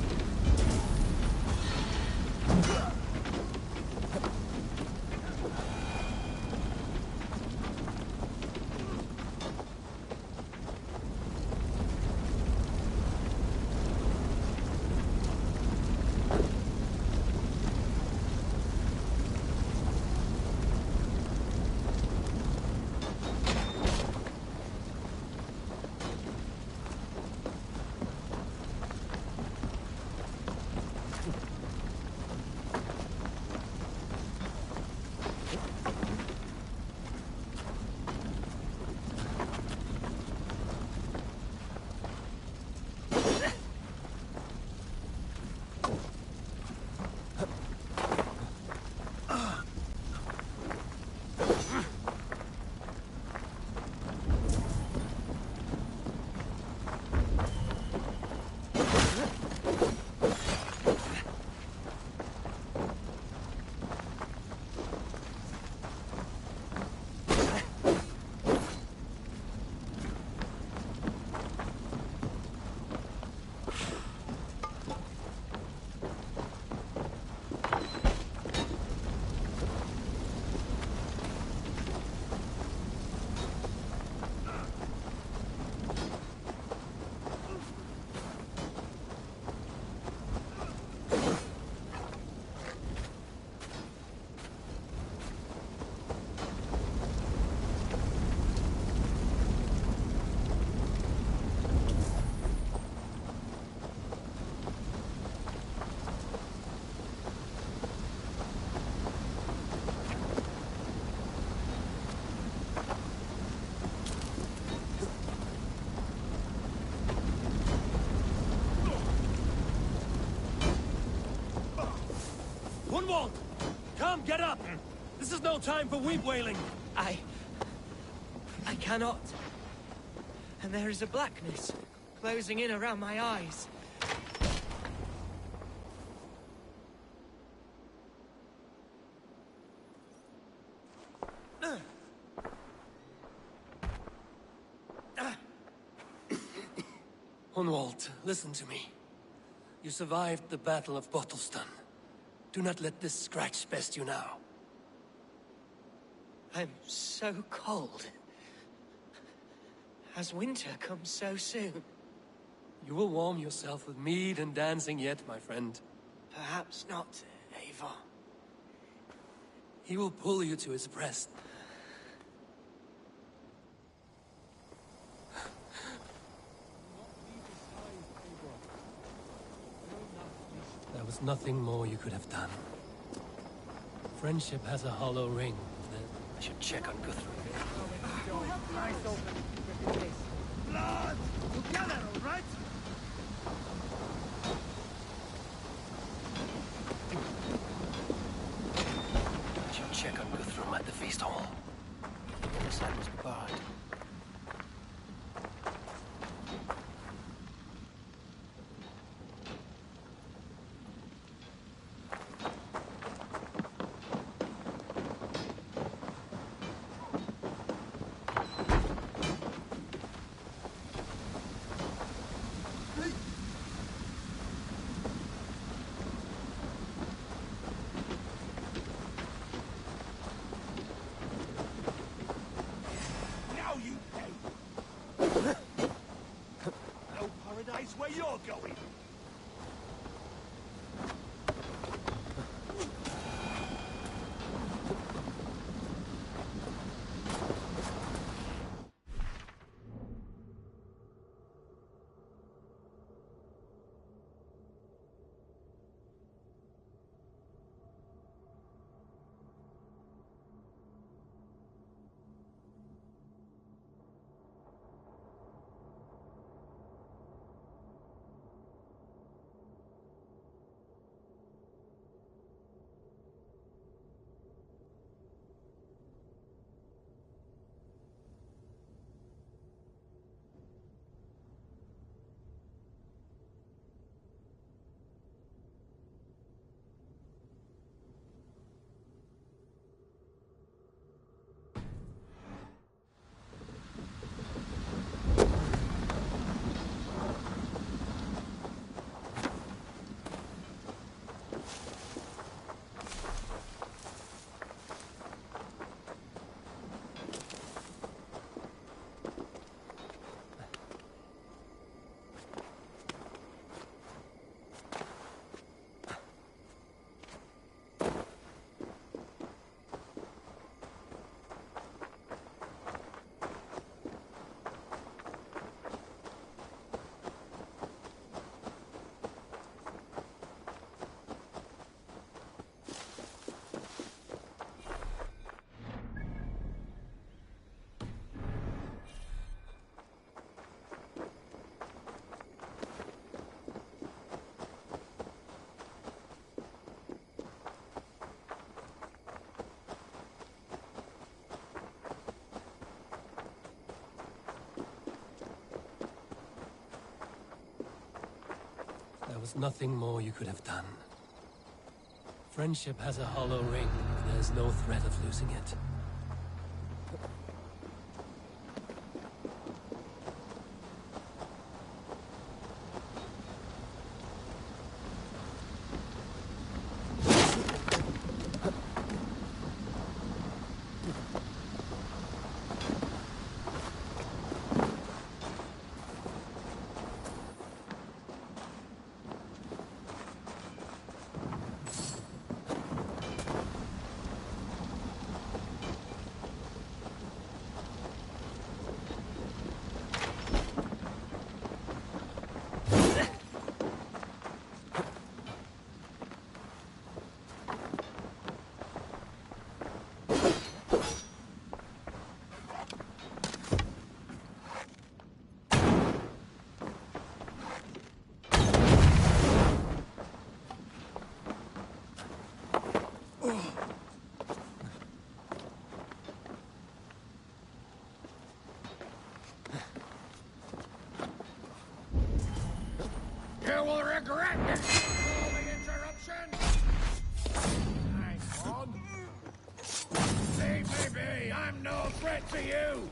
[SPEAKER 5] Gunwald! Come, get up! This is no time for weep wailing!
[SPEAKER 16] I cannot. And there is a blackness closing in around my eyes.
[SPEAKER 5] Hunwald, listen to me. You survived the Battle of Bottleston. Do not let this scratch best you now.
[SPEAKER 16] I'm so cold. Has winter come so soon?
[SPEAKER 5] You will warm yourself with mead and dancing yet, my friend.
[SPEAKER 16] Perhaps not, Eivor.
[SPEAKER 5] He will pull you to his breast. There was nothing more you could have done. Friendship has a hollow ring. I should check on Guthrum.
[SPEAKER 3] Blood! Together, all right?
[SPEAKER 5] I should check on Guthrum at the feast hall. outside must be barred.
[SPEAKER 3] Now you pay! No paradise where you're going!
[SPEAKER 5] There was nothing more you could have done. Friendship has a hollow ring. There's no threat of losing it.
[SPEAKER 3] You will regret this! All the interruption! Hang on. Leave me be! I'm no threat to you!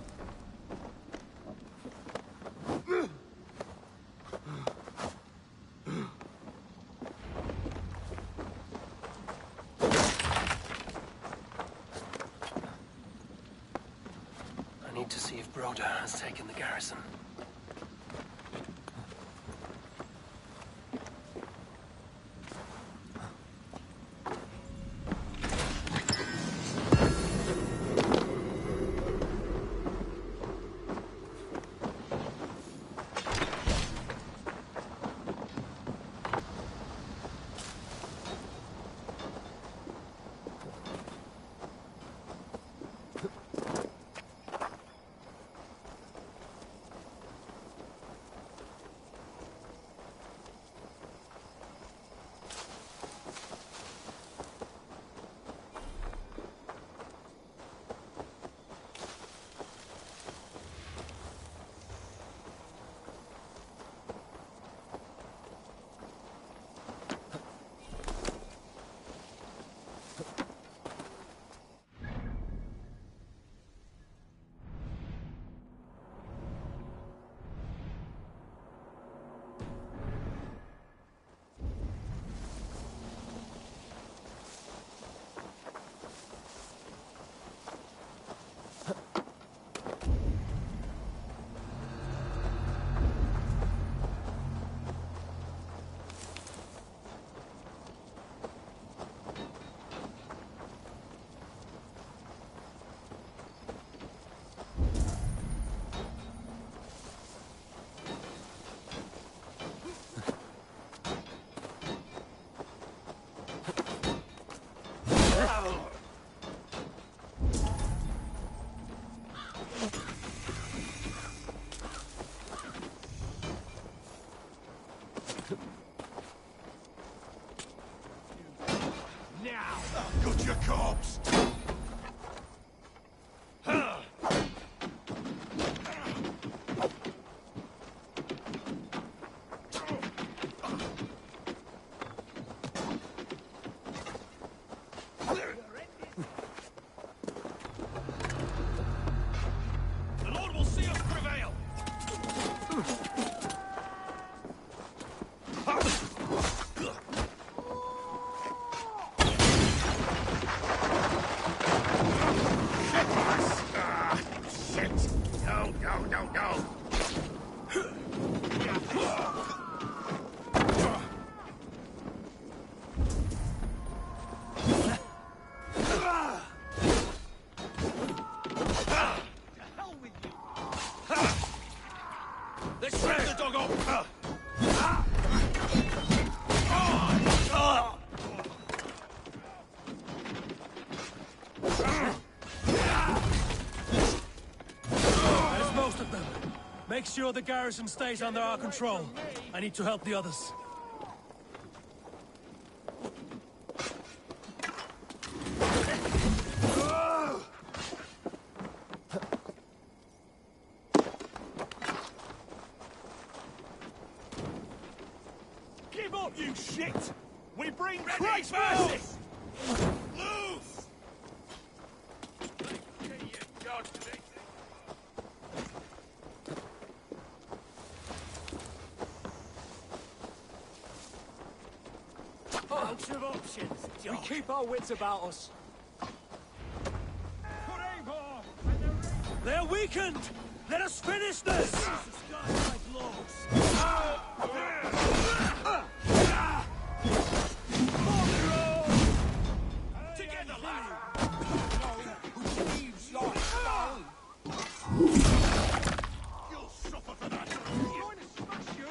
[SPEAKER 5] I need to see if Broda has taken the garrison.
[SPEAKER 3] Got your corpse!
[SPEAKER 20] The Lord will see us prevail!
[SPEAKER 3] Shit! No, no, no, no!
[SPEAKER 20] Let's shred the dog off!
[SPEAKER 5] There's most of them. Make sure the garrison stays under our control. I need to help the others.
[SPEAKER 20] Give up, you shit! We bring Christ's mercy! Loose!
[SPEAKER 16] Bunch of options,
[SPEAKER 19] We keep our wits about us.
[SPEAKER 5] They're weakened! Let us finish this!
[SPEAKER 20] Together, lad! You'll suffer for that! I'm going to smash you!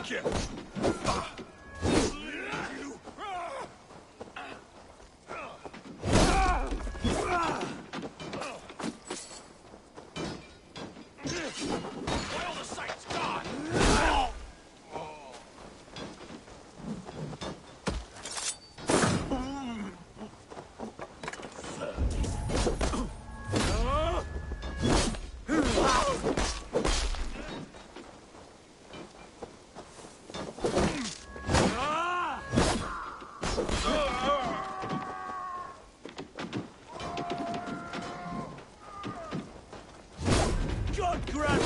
[SPEAKER 20] Take it! Why all the sights gone?
[SPEAKER 5] God grant!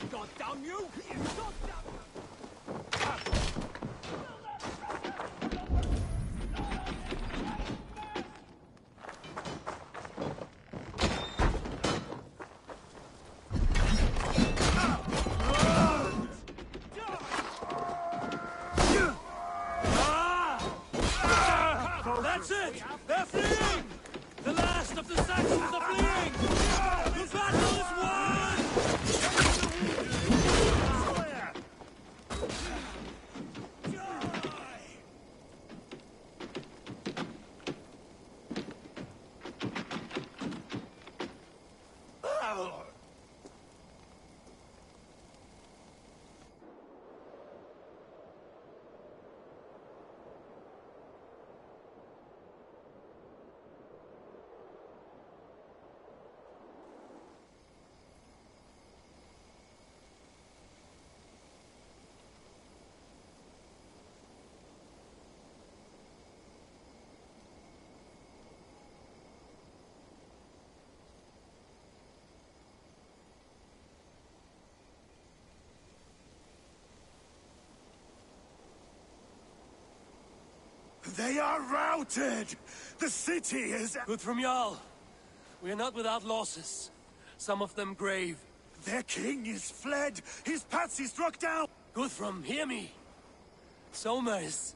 [SPEAKER 20] God damn you! God damn
[SPEAKER 5] That's it! They're fleeing! The last of the Saxons are fleeing! The battle is won!
[SPEAKER 1] They are routed! The city is...
[SPEAKER 5] Guthrum Jarl, we are not without losses. Some of them grave.
[SPEAKER 1] Their king is fled! His patsy struck down!
[SPEAKER 5] Guthrum, hear me! Soma is...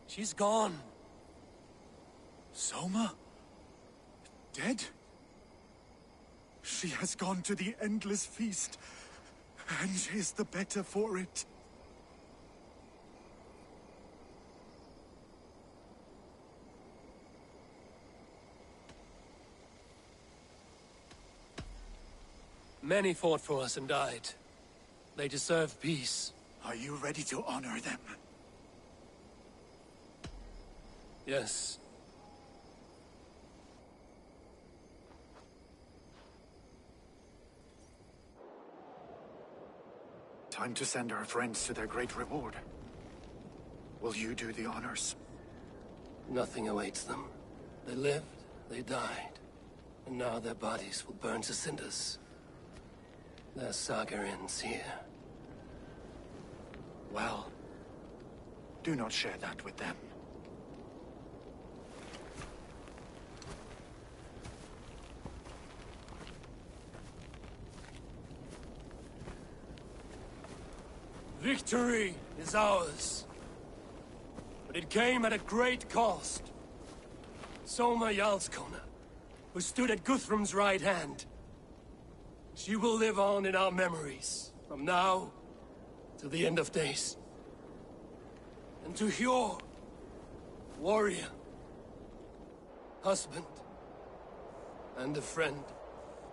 [SPEAKER 5] she's gone.
[SPEAKER 1] Soma? Dead? She has gone to the endless feast, and is the better for it.
[SPEAKER 5] Many fought for us and died. They deserve peace.
[SPEAKER 1] Are you ready to honor them?
[SPEAKER 5] Yes.
[SPEAKER 1] Time to send our friends to their great reward. Will you do the honors?
[SPEAKER 5] Nothing awaits them. They lived, they died, and now their bodies will burn to cinders. Their saga ends here.
[SPEAKER 1] Well, do not share that with them.
[SPEAKER 5] Victory is ours. But it came at a great cost. Soma Jarlskona, who stood at Guthrum's right hand. She will live on in our memories, from now to the end of days. And to Hjor, warrior, husband, and a friend,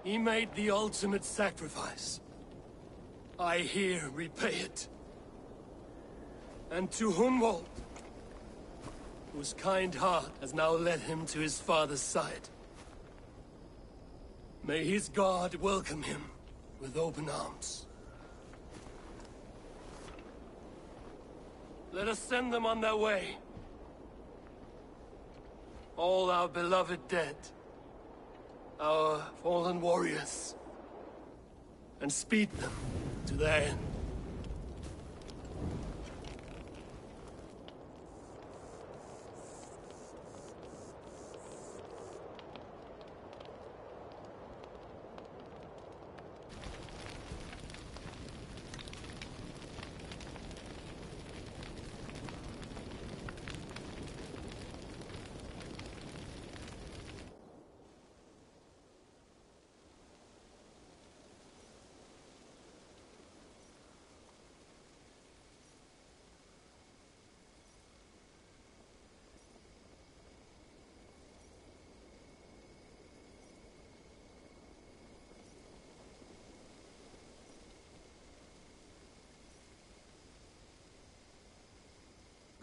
[SPEAKER 5] he made the ultimate sacrifice. I here repay it. And to Hunwald, whose kind heart has now led him to his father's side. May his God welcome him with open arms. Let us send them on their way. All our beloved dead, our fallen warriors, and speed them to their end.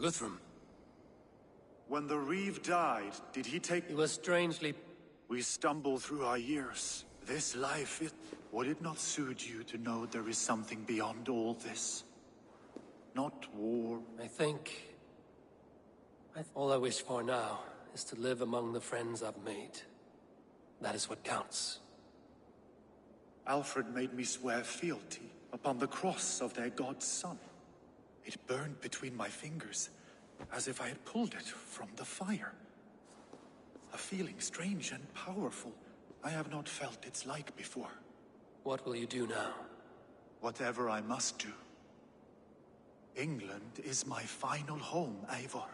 [SPEAKER 5] Guthrum.
[SPEAKER 1] When the Reeve died, did he take...
[SPEAKER 5] He was strangely...
[SPEAKER 1] We stumble through our years. This life, would it not soothe you to know there is something beyond all this? Not war.
[SPEAKER 5] I think... all I wish for now is to live among the friends I've made. That is what counts.
[SPEAKER 1] Alfred made me swear fealty upon the cross of their god's son. It burned between my fingers, as if I had pulled it from the fire. A feeling strange and powerful. I have not felt its like before.
[SPEAKER 5] What will you do now?
[SPEAKER 1] Whatever I must do. England is my final home, Eivor.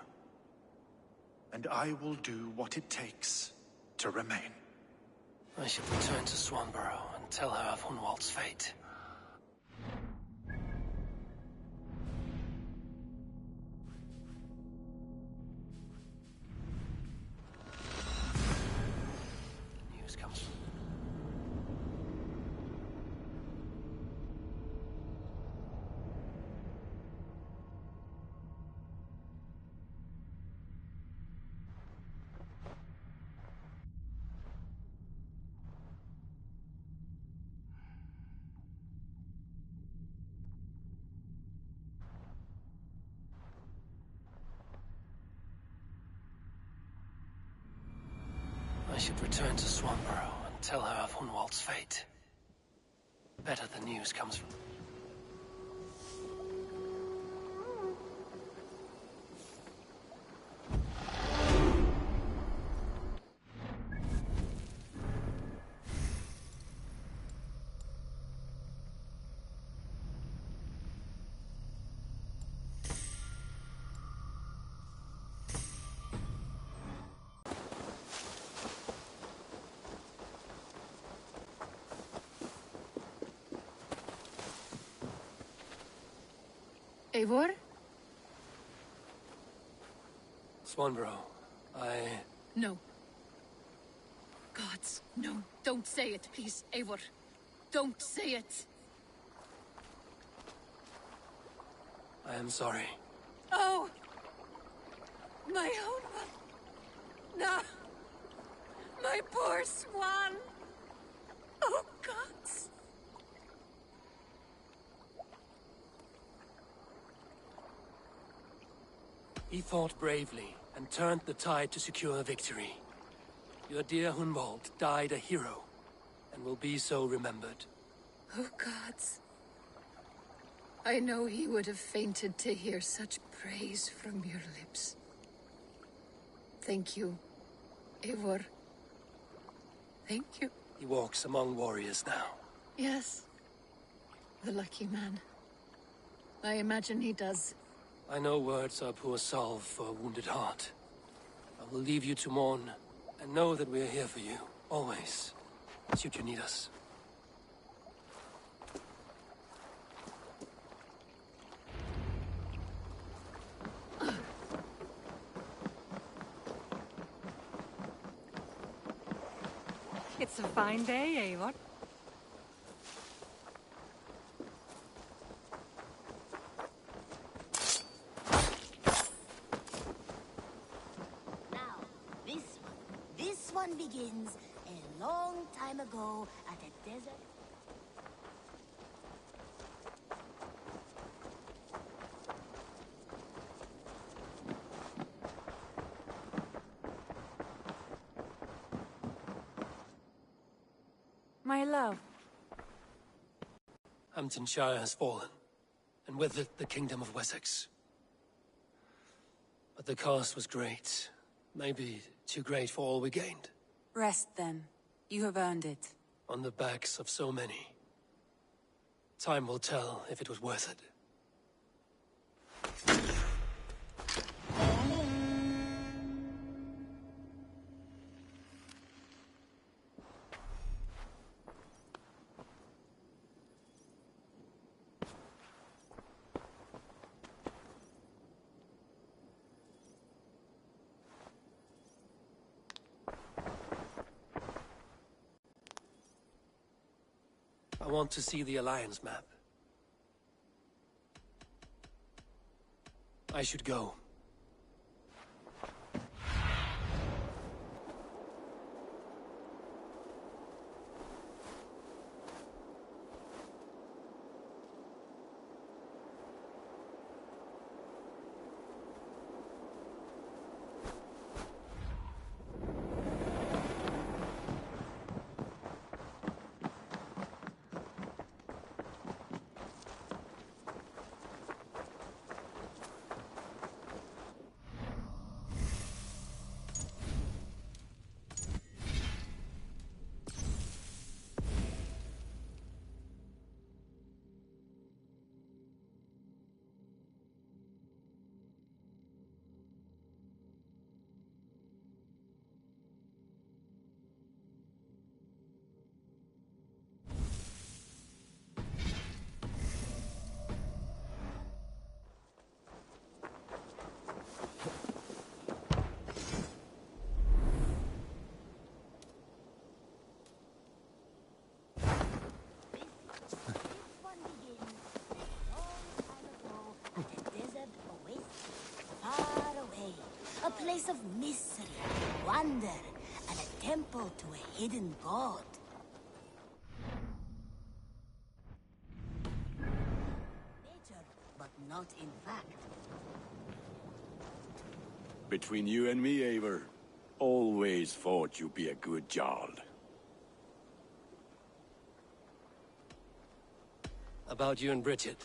[SPEAKER 1] And I will do what it takes to remain.
[SPEAKER 5] I should return to Swanborough and tell her of Hunwald's fate. News comes from... I should return to Swanborough and tell her of Hunwald's fate. Better the news comes from...
[SPEAKER 7] Eivor?
[SPEAKER 5] Swanborough,
[SPEAKER 7] No. Gods, no. Don't say it, please, Eivor. Don't say it.
[SPEAKER 5] I am sorry.
[SPEAKER 7] Oh! My own one. No. My poor swan. Oh, gods.
[SPEAKER 5] He fought bravely and turned the tide to secure victory. Your dear Hunwald died a hero, and will be so remembered.
[SPEAKER 7] Oh, gods. I know he would have fainted to hear such praise from your lips. Thank you, Eivor. Thank you.
[SPEAKER 5] He walks among warriors now.
[SPEAKER 7] Yes. The lucky man. I imagine he does.
[SPEAKER 5] I know words are poor salve for a wounded heart. I will leave you to mourn, and know that we are here for you, always, should you need us.
[SPEAKER 4] It's a fine day, Eivor.
[SPEAKER 6] This one begins a long time ago at a desert.
[SPEAKER 4] My love.
[SPEAKER 5] Hamptonshire has fallen, and with it the Kingdom of Wessex. But the cost was great. Maybe too great for all we gained.
[SPEAKER 8] Rest then. You have earned it.
[SPEAKER 5] On the backs of so many. Time will tell if it was worth it. I want to see the Alliance map. I should go.
[SPEAKER 6] A place of mystery, wonder, and a temple to a hidden god. Nature, but not in fact.
[SPEAKER 22] Between you and me, Eivor, always thought you'd be a good Jarl.
[SPEAKER 5] About you and Bridget.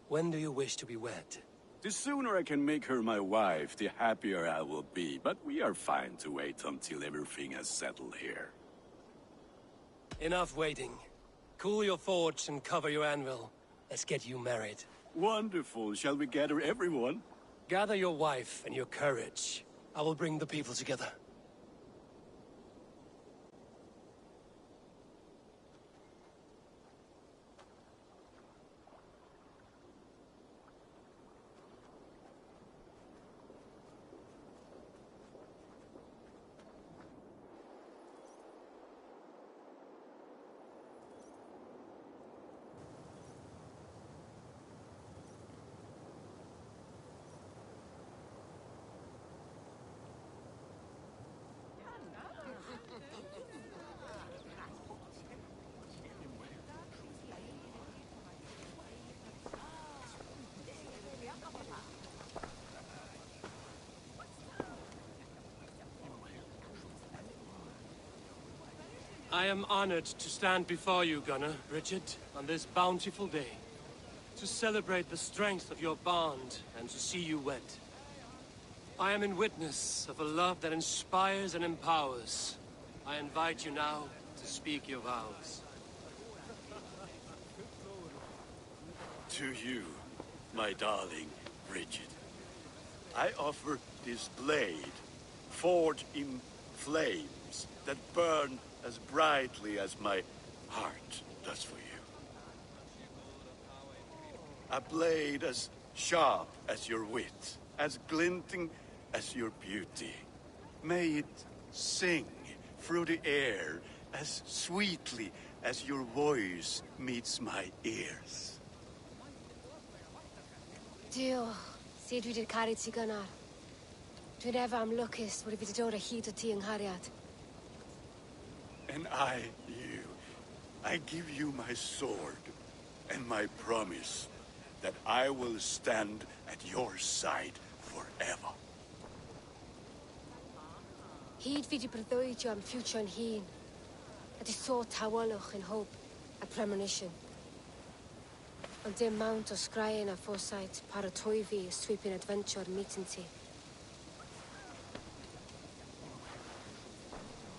[SPEAKER 5] When do you wish to be wed?
[SPEAKER 22] The sooner I can make her my wife, the happier I will be. But we are fine to wait until everything has settled here.
[SPEAKER 5] Enough waiting. Cool your forge and cover your anvil. Let's get you married.
[SPEAKER 22] Wonderful. Shall we gather everyone?
[SPEAKER 5] Gather your wife and your courage. I will bring the people together. I am honored to stand before you, Gunnar, Bridget, on this bountiful day. To celebrate the strength of your bond and to see you wed. I am in witness of a love that inspires and empowers. I invite you now to speak your vows.
[SPEAKER 22] To you, my darling Bridget, I offer this blade, forged in flames that burn as brightly as my heart does for you. A blade as sharp as your wit, as glinting as your beauty. May it sing through the air as sweetly as your voice meets my ears.
[SPEAKER 2] Dio, sir dwi di'r caru ti gynnar. Dwi'n efo am lwcus bod I wedi dod o hyd o ti yng nghariad.
[SPEAKER 22] And I give you my sword and my promise that I will stand at your side forever.
[SPEAKER 2] Hyd fi di breuddwydio am ffewtio'n hun. A di sôn tawolwch yn hope a premonition. Ond dim mount o sgraen a foresight paratoi fi a sweeping adventure meeting ti.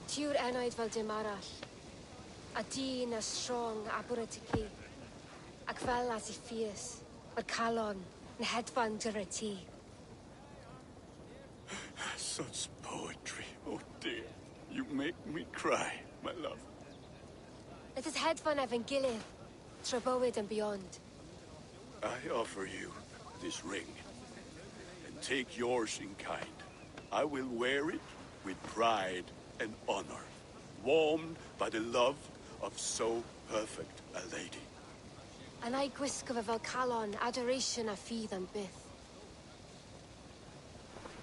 [SPEAKER 2] Ti yw'r enaid fel dim arall. A dyn a strong a bwratici. Ac fel as I ffies, mae'r calon yn hedfan gyda ti.
[SPEAKER 22] Such poetry, oh dear. You make me cry, my love.
[SPEAKER 2] Let us hedfan efo'n gilydd, trwy bywyd and beyond.
[SPEAKER 22] I offer you this ring, and take yours in kind. I will wear it with pride and honor, warmed by the love of so perfect a lady.
[SPEAKER 2] A na I gwisgo fe fel calon, adoration a ffydd am byth.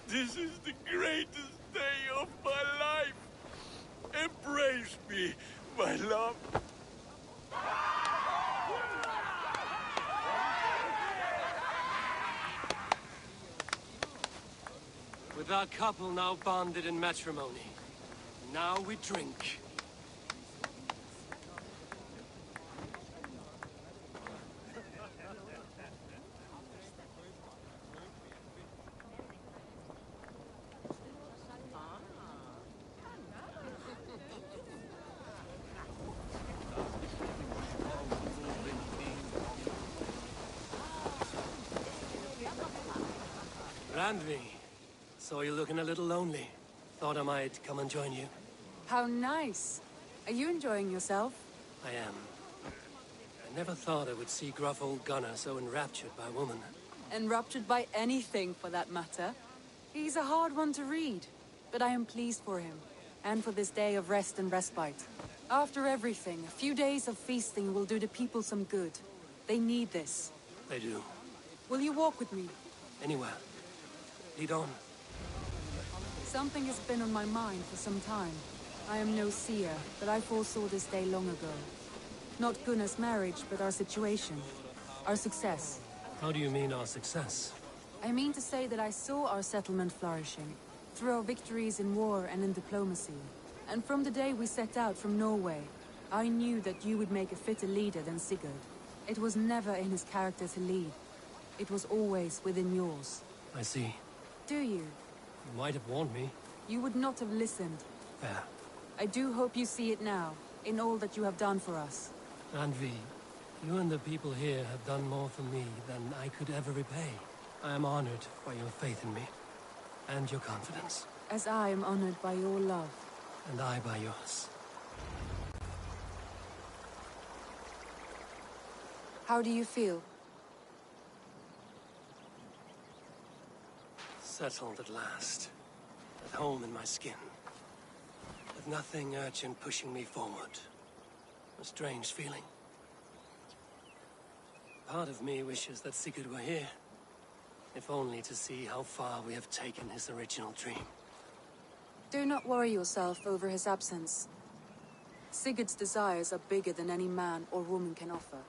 [SPEAKER 22] This is the greatest day of my life. Embrace me, my love.
[SPEAKER 5] With our couple now bonded in matrimony, now we drink. Randvi, saw you looking a little lonely. Thought I might come and join you.
[SPEAKER 8] How nice. Are you enjoying yourself?
[SPEAKER 5] I am. I never thought I would see gruff old Gunnar so enraptured by a woman.
[SPEAKER 8] Enraptured by anything, for that matter. He's a hard one to read, but I am pleased for him, and for this day of rest and respite. After everything, a few days of feasting will do the people some good. They need this.
[SPEAKER 5] They do.
[SPEAKER 8] Will you walk with me?
[SPEAKER 5] Anywhere. Lead on.
[SPEAKER 8] Something has been on my mind for some time. I am no seer, but I foresaw this day long ago. Not Gunnar's marriage, but our situation. Our success.
[SPEAKER 5] How do you mean our success?
[SPEAKER 8] I mean to say that I saw our settlement flourishing, through our victories in war and in diplomacy. And from the day we set out from Norway, I knew that you would make a fitter leader than Sigurd. It was never in his character to lead. It was always within yours.
[SPEAKER 5] I see.
[SPEAKER 8] Do you?
[SPEAKER 5] You might have warned me.
[SPEAKER 8] You would not have listened.
[SPEAKER 5] Fair.
[SPEAKER 8] I do hope you see it now, in all that you have done for us.
[SPEAKER 5] Randvi, you and the people here have done more for me than I could ever repay. I am honored by your faith in me, and your confidence.
[SPEAKER 8] As I am honored by your love.
[SPEAKER 5] And I by yours.
[SPEAKER 8] How do you feel?
[SPEAKER 5] Settled at last. At home in my skin. With nothing urgent pushing me forward. A strange feeling. Part of me wishes that Sigurd were here. If only to see how far we have taken his original dream.
[SPEAKER 8] Do not worry yourself over his absence. Sigurd's desires are bigger than any man or woman can offer.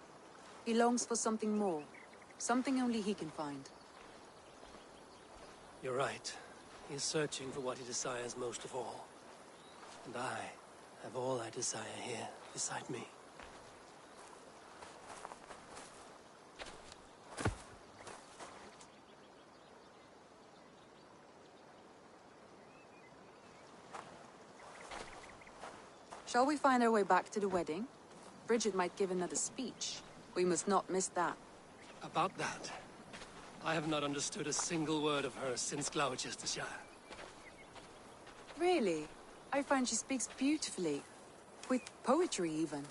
[SPEAKER 8] He longs for something more. Something only he can find.
[SPEAKER 5] You're right. He is searching for what he desires most of all. And I have all I desire here beside me.
[SPEAKER 8] Shall we find our way back to the wedding? Bridget might give another speech. We must not miss that.
[SPEAKER 5] About that, I have not understood a single word of hers since Gloucestershire.
[SPEAKER 8] Really? I find she speaks beautifully. With poetry, even.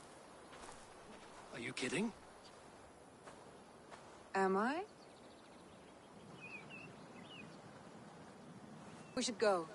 [SPEAKER 5] Are you kidding?
[SPEAKER 8] Am I? We should go.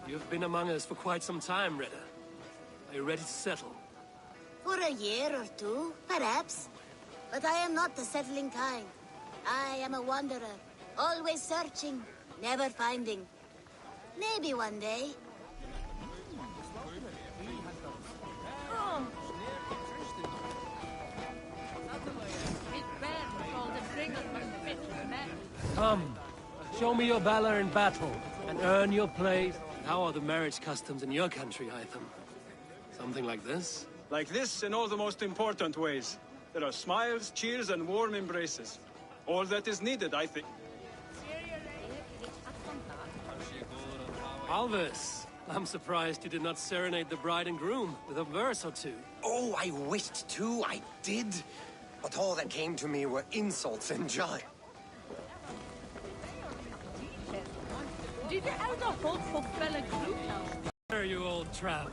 [SPEAKER 5] You've been among us for quite some time, Rita. Are you ready to settle?
[SPEAKER 6] For a year or two, perhaps. But I am not the settling kind. I am a wanderer, always searching, never finding. Maybe one day.
[SPEAKER 5] Come, show me your valor in battle, and earn your place. How are the marriage customs in your country, Hytham? Something like this?
[SPEAKER 10] Like this in all the most important ways. There are smiles, cheers, and warm embraces. All that is needed, I think.
[SPEAKER 5] Alvis, I'm surprised you did not serenade the bride and groom with a verse or two.
[SPEAKER 12] Oh, I wished to, I did. But all that came to me were insults and jibe.
[SPEAKER 5] There, you old trout.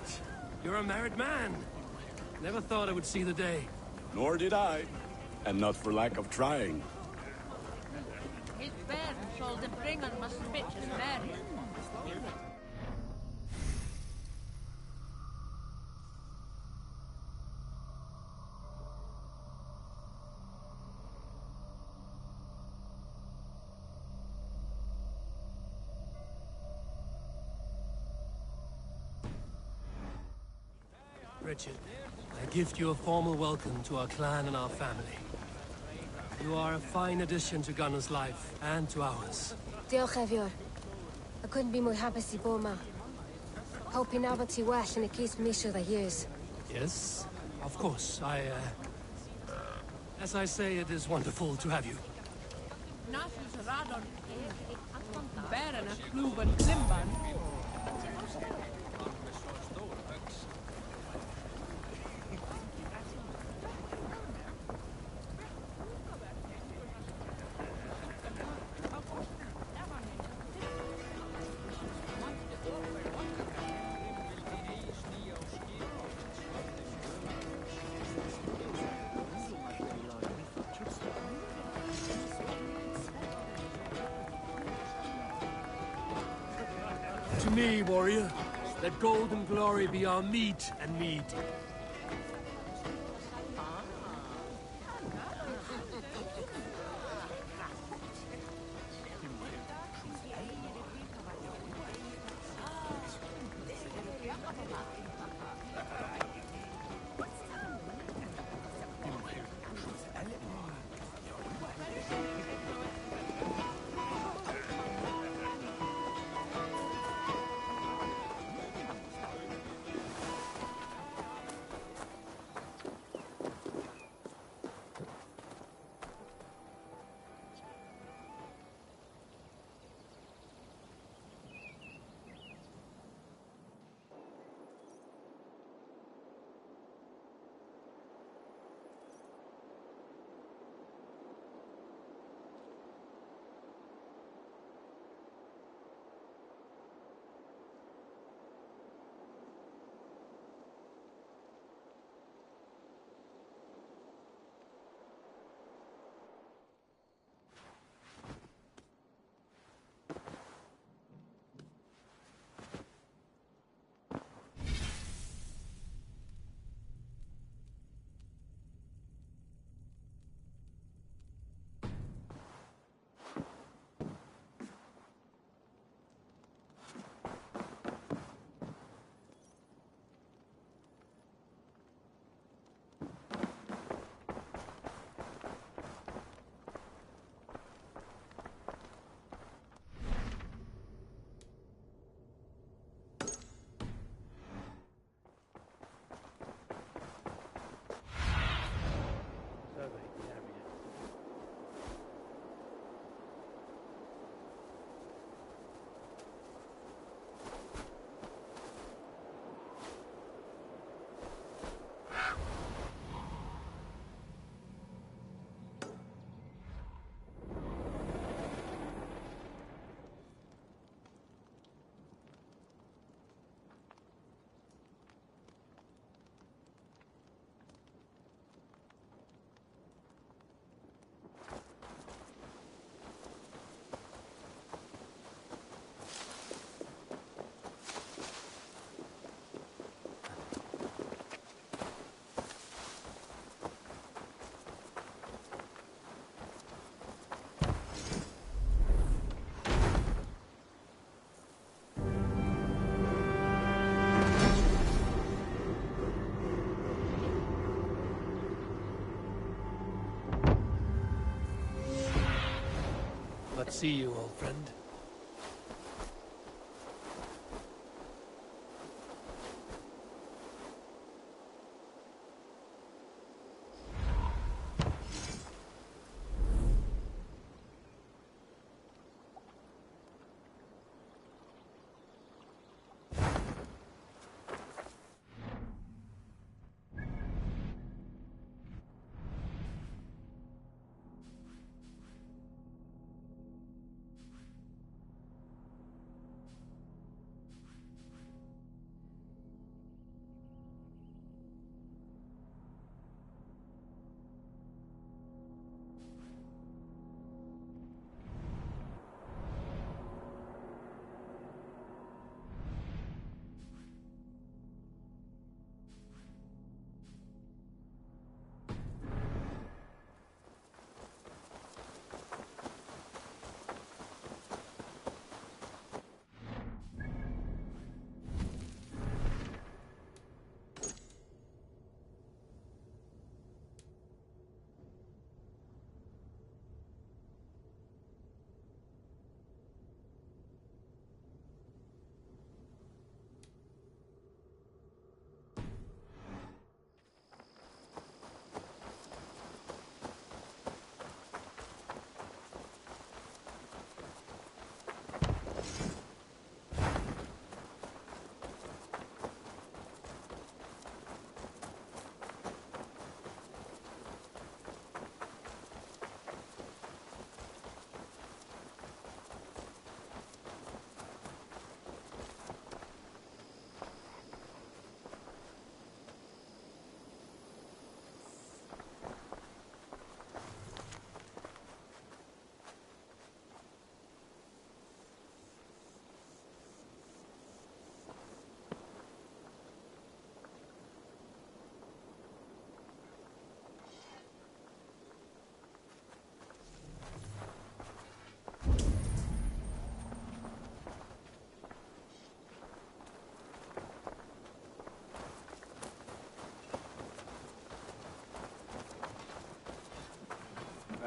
[SPEAKER 5] You're a married man. Never thought I would see the day.
[SPEAKER 22] Nor did I. And not for lack of trying.
[SPEAKER 5] Richard, I gift you a formal welcome to our clan and our family. You are a fine addition to Gunnar's life, and to ours.
[SPEAKER 2] Diolch Evior. I couldn't be more happy to Boma. Hoping now to well and it keeps me sure the years.
[SPEAKER 5] Yes, of course. As I say, it is wonderful to have you. To me, warrior. Let gold and glory be our meat and mead. Let's see you, old friend.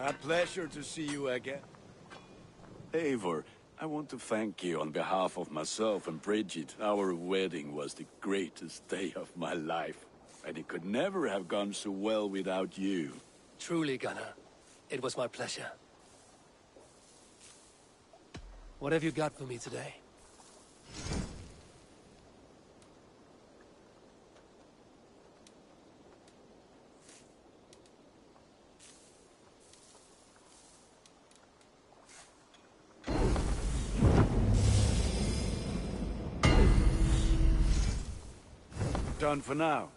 [SPEAKER 22] A pleasure to see you again. Eivor, I want to thank you on behalf of myself and Bridget. Our wedding was the greatest day of my life, and it could never have gone so well without you.
[SPEAKER 5] Truly, Gunnar. It was my pleasure. What have you got for me today?
[SPEAKER 22] Done for now.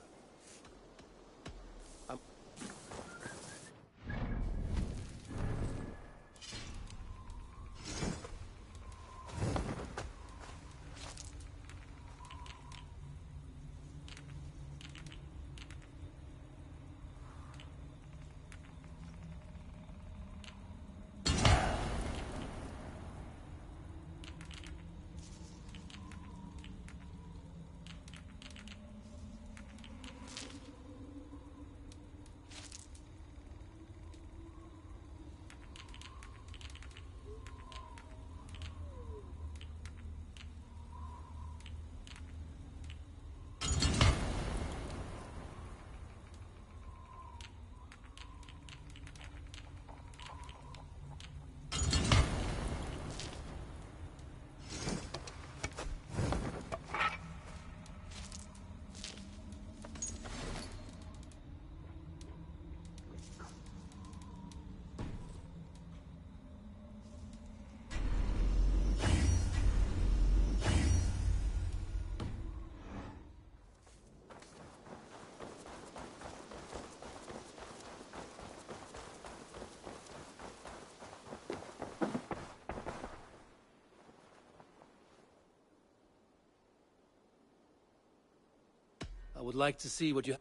[SPEAKER 5] I would like to see what you...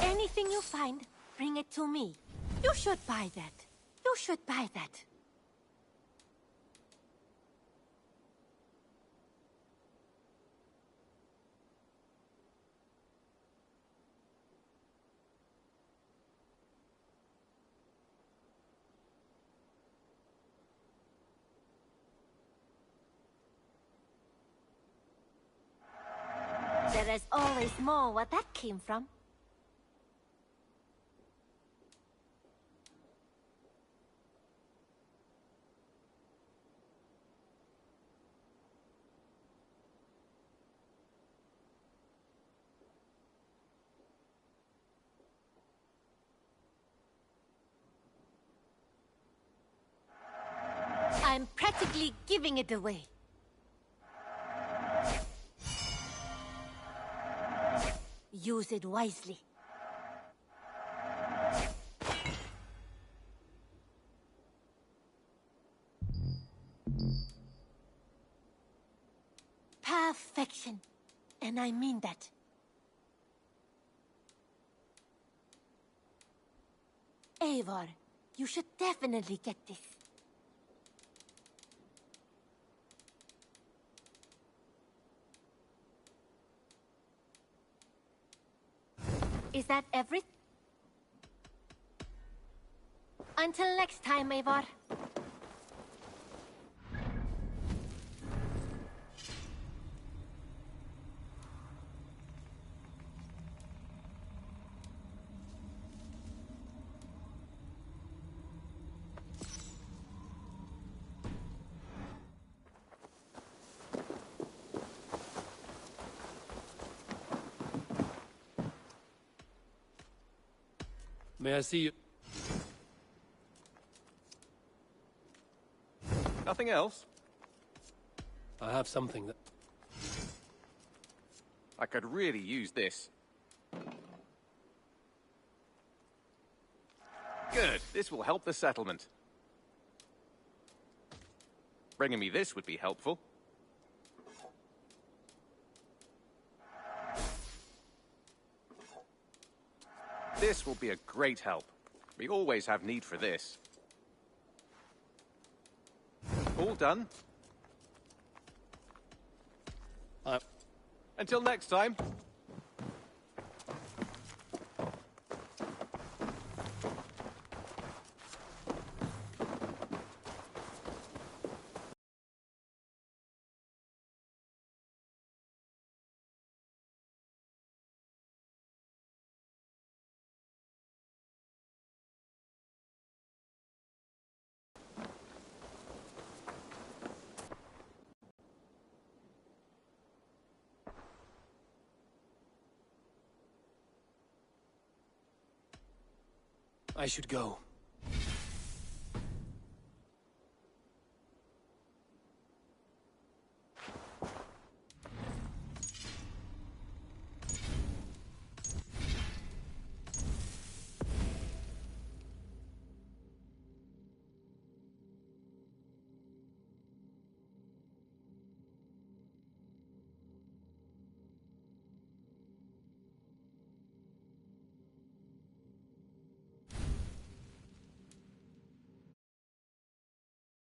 [SPEAKER 14] Anything you find, bring it to me. You should buy that. You should buy that. There is always more where that came from. I'm practically giving it away. Use it wisely. Perfection. And I mean that. Eivor, you should definitely get this. Is that everything? Until next time, Eivor.
[SPEAKER 5] May I see you?
[SPEAKER 15] Nothing else?
[SPEAKER 5] I have something that...
[SPEAKER 15] I could really use this. Good. This will help the settlement. Bringing me this would be helpful. This will be a great help. We always have need for this. All done? Until next time.
[SPEAKER 5] I should go.